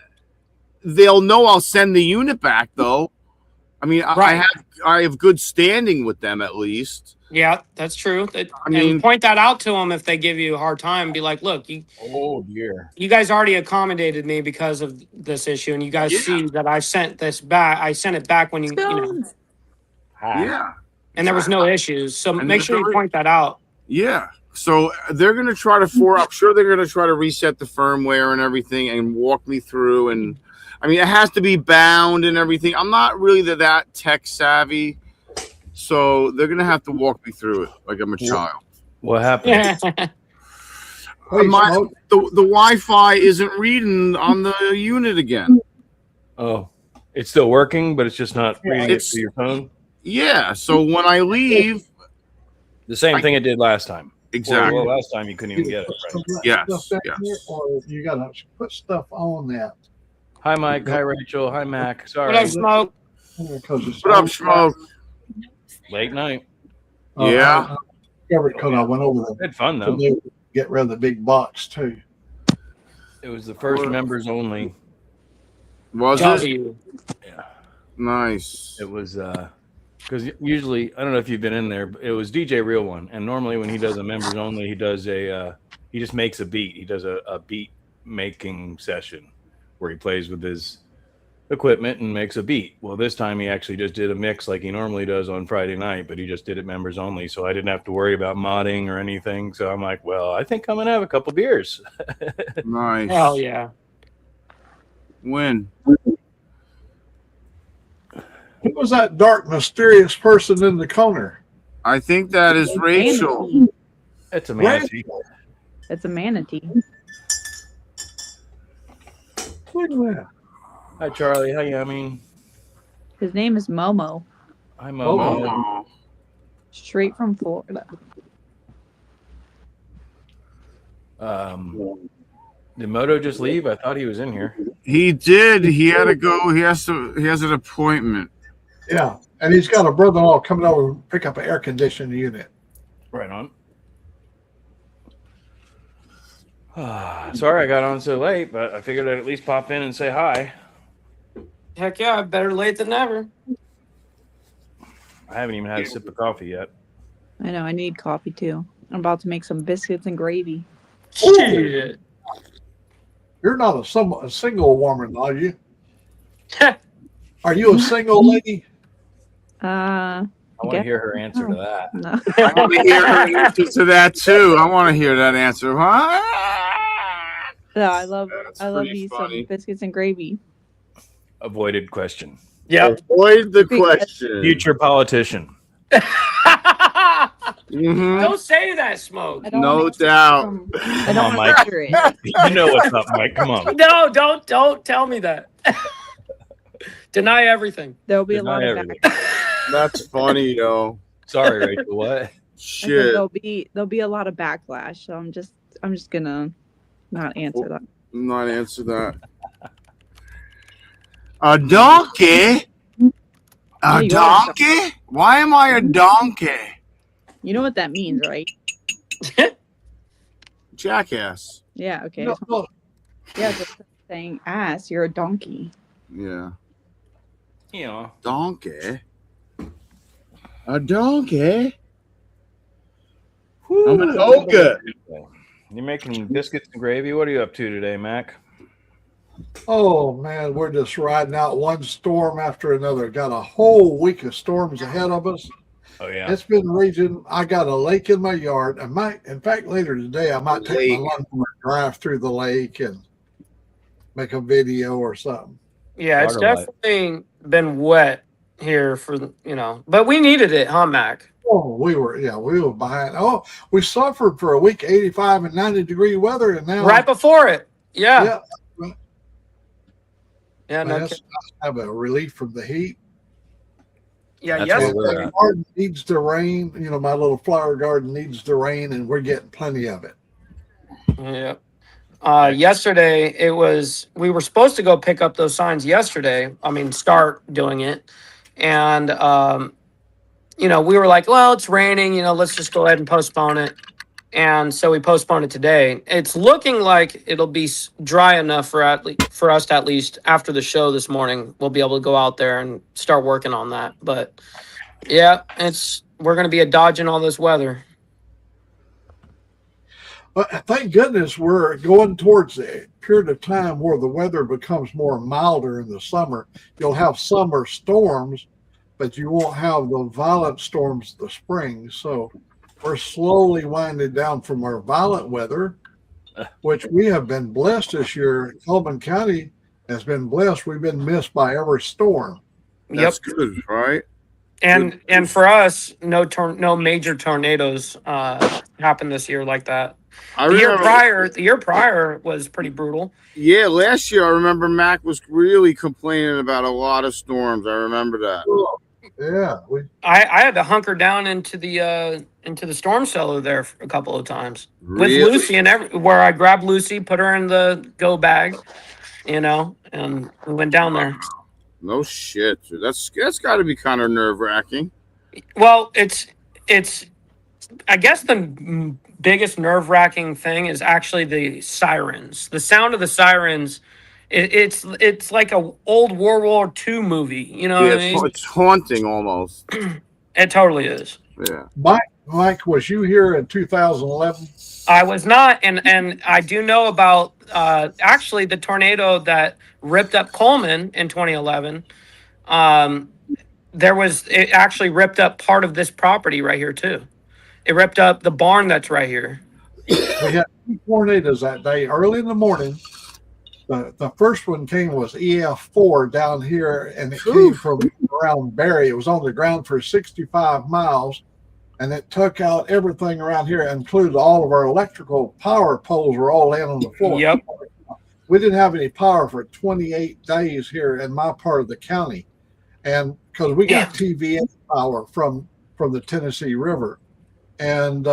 they'll know I'll send the unit back though. I mean, Right. I have good standing with them at least. Yeah, that's true. I mean- and point that out to them if they give you a hard time. Be like, look, you guys already accommodated me because of this issue, and you guys see that I sent this back. I sent it back when you know, Yeah. and there was no issues. So And make sure you point that out. Yeah. So they're going to try to I'm sure they're going to try to reset the firmware and everything and walk me through. And I mean, it has to be bound and everything. I'm not really that tech savvy. So they're going to have to walk me through it like I'm a child. What happened? Hey, The Wi-Fi isn't reading on the unit again. Oh, it's still working, but it's just not reading it it's- to your phone. Yeah. So when I leave, The same thing it did last time. exactly. Well, last time you couldn't even get it. Right? Yes, Stuff down yes. here, or you gotta put stuff on that. Hi, Mike. Hi, Rachel. Hi, Mac. Sorry. What up, Smoke? What What up, Smoke? Late night. Yeah. Because I went over there. Had fun though. to get rid of the big box too. It was the first members only. Was it? W. Yeah. Nice. It was because usually I don't know if you've been in there, but it was DJ Real One, and normally when he does a members only, he does he just makes a beat. He does a beat making session where he plays with his equipment and makes a beat. Well, this time he actually just did a mix like he normally does on Friday night, but he just did it members only, so I didn't have to worry about modding or anything. So I'm like, well, I think I'm gonna have a couple beers. Nice. Hell yeah. When? Who was that dark, mysterious person in the corner? I think that is Rachel. It's a manatee. It's a manatee. Look at that. Hi, Charlie. Hi, Yummy. His name is Momo. Hi, Momo. Oh, Straight from Florida. Did Moto just leave? I thought he was in here. he did. He had to go. He has an appointment. Yeah, and he's got a brother-in-law coming over to pick up an air conditioning unit. Right on. Sorry I got on so late, but I figured I'd at least pop in and say hi. Heck yeah, better late than never. I haven't even had a sip of coffee yet. I know, I need coffee too. I'm about to make some biscuits and gravy. Shit. You're not a single woman, are you? Are you a single lady? I want to Yeah. hear her answer to that. No. I want to hear her answer to that too. I want to hear that answer. Huh? No, I love pretty me funny. some biscuits and gravy. Avoided question. Yep. Avoid the question. Future politician. Mhm. Don't say that, Smoke. I don't No wanna- doubt. I Come don't on, want Mike. to hear it. You know what's up, Mike. Come on. No, don't tell me that. Deny everything. There'll be a Deny lot of everything. That's funny though. Sorry, Rachel. What? I said Shit. there'll be a lot of backlash, so I'm just gonna not answer that. Not answer that. A donkey? Yeah, A you are a donkey? Why am I a donkey? You know what that means, right? Jackass. Yeah. Okay. No, no. Yeah, just saying ass. You're a donkey. Yeah. You know. Donkey. A donkey? I'm an ogre. You're making biscuits and gravy. What are you up to today, Mac? Oh man, we're just riding out one storm after another. Got a whole week of storms ahead of us. Oh yeah. It's been raging. I got a lake in my yard. In fact, later today, I might take my lawnmower, drive through the lake and make a video or something. Yeah, it's Water light. definitely been wet here for, but we needed it, huh, Mac? Oh, we were behind. Oh, we suffered for a week, 85 and 90 degree weather, and now Right before it. Yeah. yeah, Yeah, no nice kidding. to have a relief from the heat. Yeah, That's yes. where we're The at. garden needs the rain. My little flower garden needs the rain, and we're getting plenty of it. Yeah. Yesterday we were supposed to go pick up those signs yesterday. I mean, start doing it. And, we were like, well, it's raining, let's just go ahead and postpone it. And so we postponed it today. It's looking like it'll be dry enough for us to, at least after the show this morning, we'll be able to go out there and start working on that. But yeah, we're going to be dodging all this weather. But thank goodness we're going towards a period of time where the weather becomes more milder in the summer. You'll have summer storms, but you won't have the violent storms the spring. So we're slowly winding down from our violent weather, which we have been blessed this year. Coleman County has been blessed. We've been missed by every storm. That's good, right? And for us, no major tornadoes happened this year like that. The year prior was pretty brutal. Yeah, last year I remember Mac was really complaining about a lot of storms. I remember that. Yeah, I had to hunker down into the storm cellar there a couple of times Really? with Lucy where I grabbed Lucy, put her in the go bag, and we went down there. No shit, dude. That's got to be kind of nerve wracking. Well, it's I guess the biggest nerve wracking thing is actually the sirens. The sound of the sirens. It's like a old World War II movie. You know what I mean? It's haunting almost. It totally is. Yeah. Mike, was you here in 2011? I was not, and I do know about actually the tornado that ripped up Coleman in 2011. It actually ripped up part of this property right here too. It ripped up the barn that's right here. We had 2 tornadoes that day, early in the morning. The first one was EF4 down here, and it came from around Barry. It was on the ground for 65 miles, and it took out everything around here, including all of our electrical power poles were all laying on the floor. Yep. We didn't have any power for 28 days here in my part of the county, and because we got TVA power from the Tennessee River. And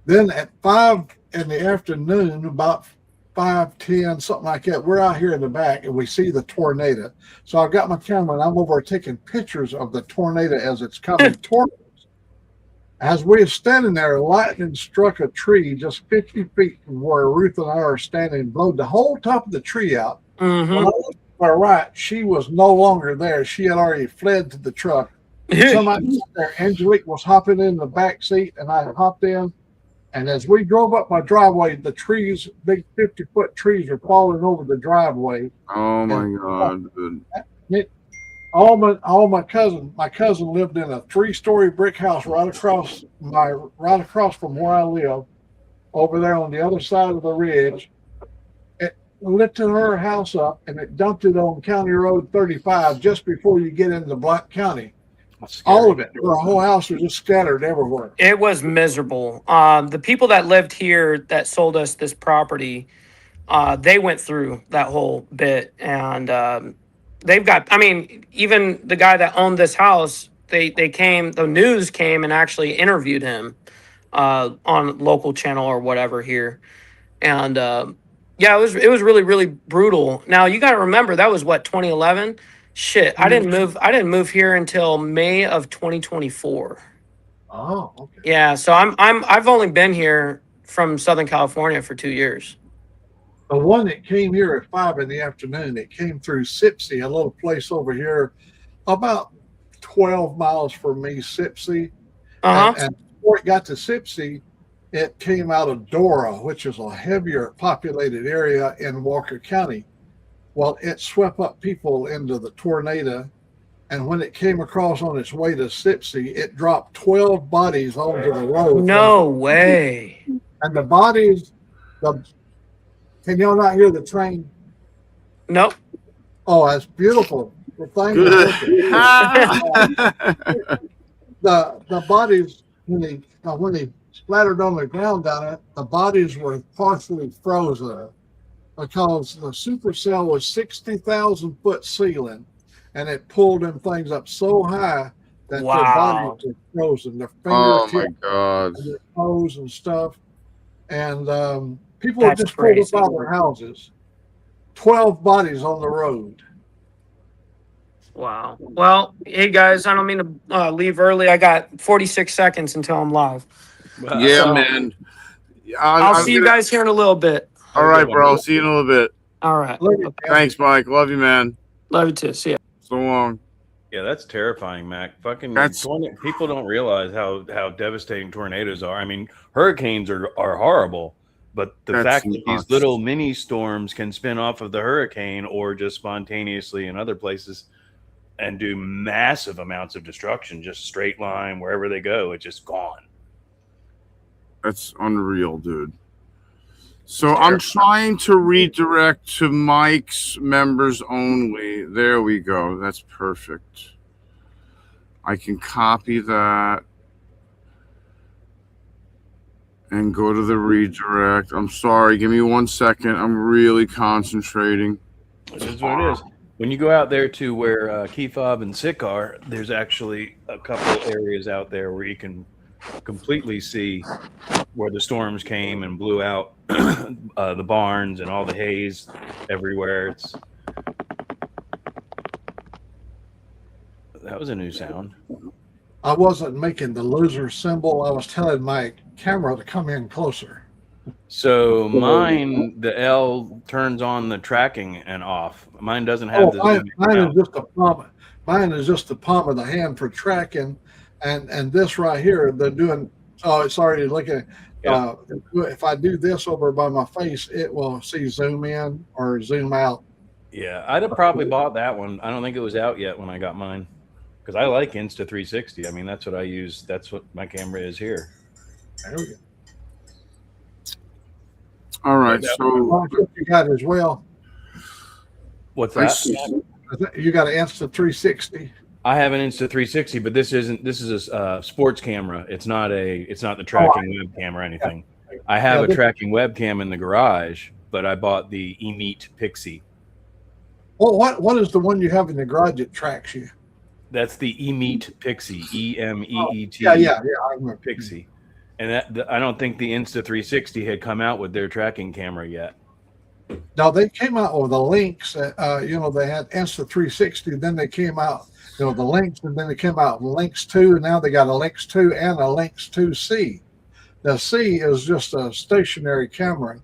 then at 5 in the afternoon, about 5:10, something like that, we're out here in the back and we see the tornado. So I've got my camera and I'm over taking pictures of the tornado as it's coming towards us. As we're standing there, lightning struck a tree just 50 feet from where Ruth and I are standing and blowed the whole top of the tree out. Mm-hmm. When I looked to my right, she was no longer there. She had already fled to the truck. Somebody sat there, Angelique was hopping in the back seat, and I hopped in. And as we drove up my driveway, the trees, big 50-foot trees, were falling over the driveway. Oh my God, dude. My cousin lived in a 3-story brick house right across from where I live, over there on the other side of the ridge. It lifted her house up and it dumped it on County Road 35 just before you get into Blount County. All of it. Her whole house was just scattered everywhere. It was miserable. The people that lived here that sold us this property, they went through that whole bit, and they've got. I mean, even the guy that owned this house, the news came and actually interviewed him on local channel or whatever here, and yeah, it was really, really brutal. Now you got to remember that was 2011. Shit, I didn't move here until May of 2024. Oh, okay. Yeah, so I've only been here from Southern California for 2 years. The one that came here at 5 in the afternoon, it came through Sipsey, a little place over here, about 12 miles from me, Sipsey. Uh-huh. And before it got to Sipsey, it came out of Dora, which is a heavier populated area in Walker County. Well, it swept up people into the tornado. And when it came across on its way to Sipsey, it dropped 12 bodies onto the road. No way. And the bodies, can y'all not hear the train? Nope. Oh, that's beautiful. The thing the bodies, when they splattered on the ground down it, the bodies were partially frozen because the supercell was 60,000 foot ceiling, and it pulled them things up so high that their bodies were frozen. Their fingertips, oh my God, and their toes and stuff, and people were just pulled up out of their houses. 12 bodies on the road. Wow. Well, hey guys, I don't mean to leave early. I got 46 seconds until I'm live. Yeah, So, man. I'll see you guys here in a little bit. All right, bro. See you in a little bit. All right. Thanks, Mike. Love you, man. Love you too. See ya. So long. Yeah, that's terrifying, Mac. Fucking people don't realize how devastating tornadoes are. I mean, hurricanes are horrible, but the fact that these little mini storms can spin off of the hurricane or just spontaneously in other places and do massive amounts of destruction, just straight line, wherever they go, it's just gone. That's unreal, dude. So I'm trying to redirect to Mike's members only. There we go. That's perfect. I can copy that and go to the redirect. I'm sorry. Give me 1 second. I'm really concentrating. It is what it is. When you go out there to where Keyfob and Sick are, there's actually a couple areas out there where you can completely see where the storms came and blew out the barns and all the haze everywhere. That was a new sound. I wasn't making the loser symbol. I was telling my camera to come in closer. So mine, the L turns on the tracking and off. Mine doesn't have the mine is just the palm. Mine is just the palm of the hand for tracking, and this right here, they're doing. Oh, it's already looking. If I do this over by my face, it will see zoom in or zoom out. Yeah, I'd have probably bought that one. I don't think it was out yet when I got mine, because I like Insta360. I mean, that's what I use. That's what my camera is here. There we go. All right, so you got it as well. What's that? You got an Insta360. I have an Insta360, but this isn't. This is a sports camera. It's not the tracking webcam or anything. Yeah. I have a tracking webcam in the garage, but I bought the eMeet Pixie. Well, what is the one you have in the garage that tracks you? That's the eMeet Pixie. EMEET. Yeah, I remember. Pixie. And I don't think the Insta360 had come out with their tracking camera yet. No, they came out with the links. They had Insta360. Then they came out, the links, and then they came out with Lynx 2. And now they got a Lynx 2 and a Lynx 2C. The C is just a stationary camera.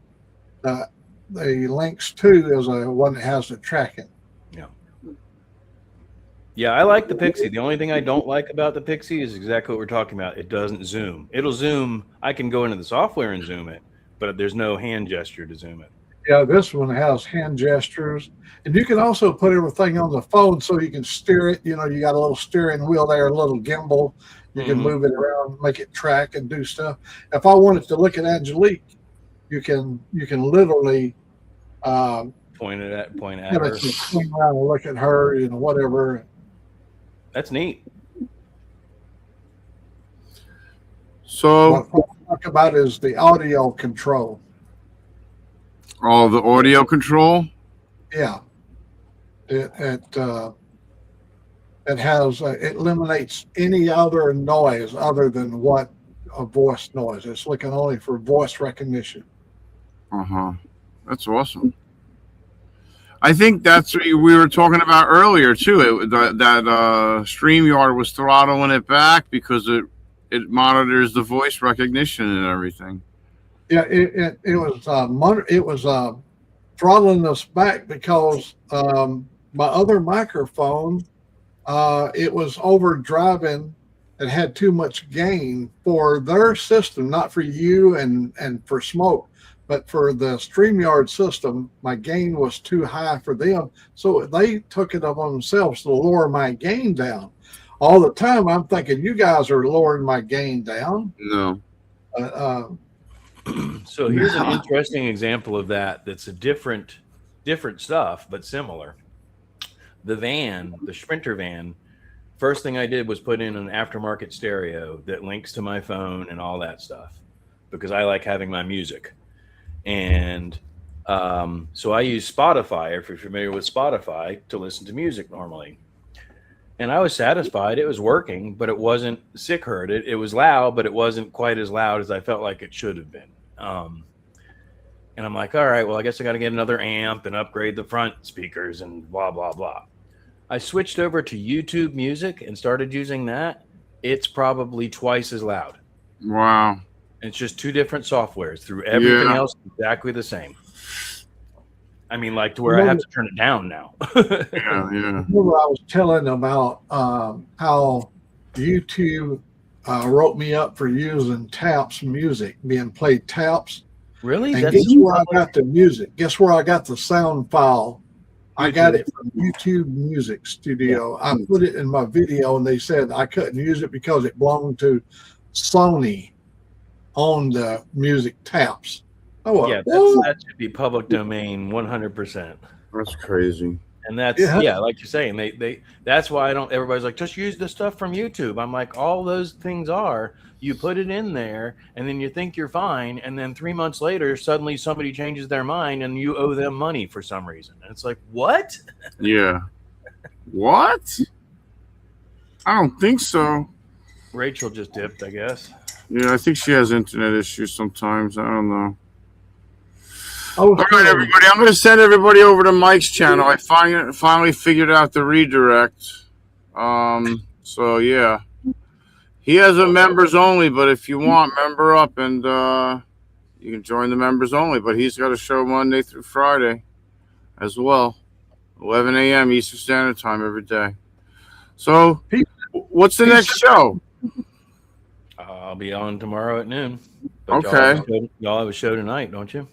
The Lynx 2 is a one that has the tracking. Yeah, I like the Pixie. The only thing I don't like about the Pixie is exactly what we're talking about. It doesn't zoom. It'll zoom. I can go into the software and zoom it, but there's no hand gesture to zoom it. Yeah, this one has hand gestures. And you can also put everything on the phone so you can steer it. You got a little steering wheel there, a little gimbal. You can move it around, make it track and do stuff. If I wanted to look at Angelique, you can literally point at her. Swing around and look at her, whatever. That's neat. So what I talk about is the audio control. Oh, the audio control? Yeah. It eliminates any other noise other than what a voice noise. It's looking only for voice recognition. That's awesome. I think that's what we were talking about earlier too. That StreamYard was throttling it back because it monitors the voice recognition and everything. Yeah, it was throttling us back because my other microphone it was overdriving that had too much gain for their system, not for you and for Smoke, but for the StreamYard system. My gain was too high for them, so they took it upon themselves to lower my gain down. All the time I'm thinking, you guys are lowering my gain down. No. So here's an interesting example of that. That's a different stuff, but similar. The van, the Sprinter van, first thing I did was put in an aftermarket stereo that links to my phone and all that stuff, because I like having my music. And so I use Spotify, if you're familiar with Spotify, to listen to music normally. And I was satisfied. It was working, but it wasn't. Sick heard it. It was loud, but it wasn't quite as loud as I felt like it should have been. And I'm like, all right, well, I guess I got to get another amp and upgrade the front speakers and blah, blah, blah. I switched over to YouTube Music and started using that. It's probably twice as loud. Wow. It's just two different softwares. Through everything else exactly the same. I mean, like to where I have to turn it down now. Yeah. Remember I was telling about how YouTube wrote me up for using taps music, being played taps. Really? And guess where I got the music? Guess where I got the sound file? I got it from YouTube Music Studio. I put it in my video, and they said I couldn't use it because it belonged to Sony on the music taps. Oh, yeah, that should be public domain 100%. That's crazy. And that's like you're saying, they that's why I don't. Everybody's like, just use the stuff from YouTube. I'm like, all those things are. You put it in there, and then you think you're fine, and then 3 months later, suddenly somebody changes their mind, and you owe them money for some reason. And it's like, what? Yeah. What? I don't think so. Rachel just dipped, I guess. Yeah, I think she has internet issues sometimes. I don't know. All right, everybody. I'm going to send everybody over to Mike's channel. I finally figured out the redirect. So yeah, he has a members only. But if you want, member up, and you can join the members only. But he's got a show Monday through Friday, as well, 11 a.m. Eastern Standard Time every day. So, what's the next show? I'll be on tomorrow at noon. But okay. Y'all have a show tonight, don't you?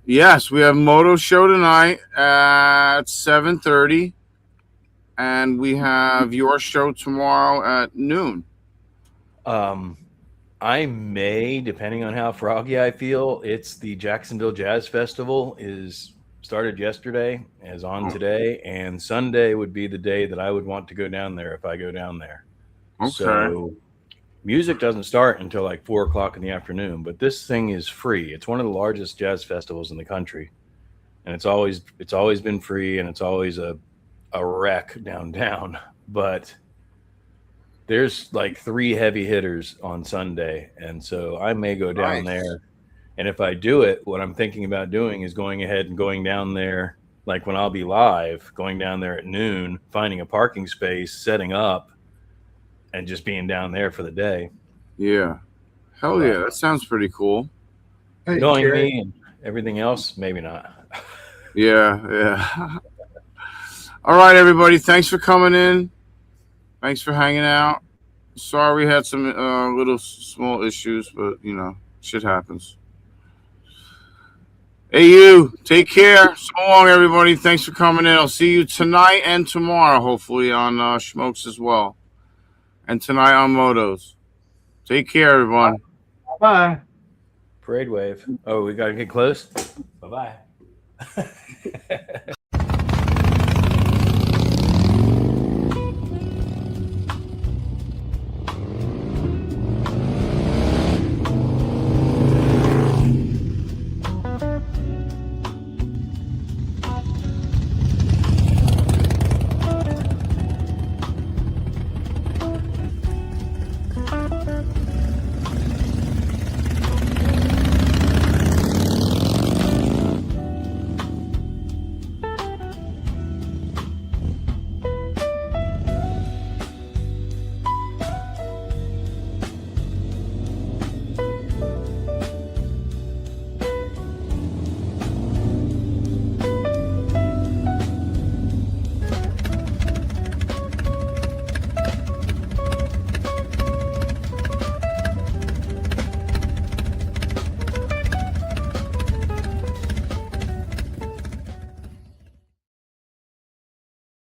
Yes, we have Moto show tonight at 7:30, and we have your show tomorrow at noon. I may, depending on how froggy I feel. It's the Jacksonville Jazz Festival is started yesterday, is on today, and Sunday would be the day that I would want to go down there if I go down there. Okay. So music doesn't start until like 4 o'clock in the afternoon, but this thing is free. It's one of the largest jazz festivals in the country, and it's always been free, and it's always a wreck downtown. But there's like 3 heavy hitters on Sunday, and so I may go down there. And if I do it, what I'm thinking about doing is going ahead and going down there, like when I'll be live, going down there at noon, finding a parking space, setting up, and just being down there for the day. Yeah. Hell yeah. That sounds pretty cool. Hey, knowing Jerry. me and everything else, maybe not. Yeah. All right, everybody. Thanks for coming in. Thanks for hanging out. Sorry we had some little small issues, but, shit happens. Hey, you. Take care. So long, everybody. Thanks for coming in. I'll see you tonight and tomorrow, hopefully, on Smokes as well. And tonight on Motos. Take care, everyone. Bye. Parade wave. Oh, we got to get close? Bye-bye.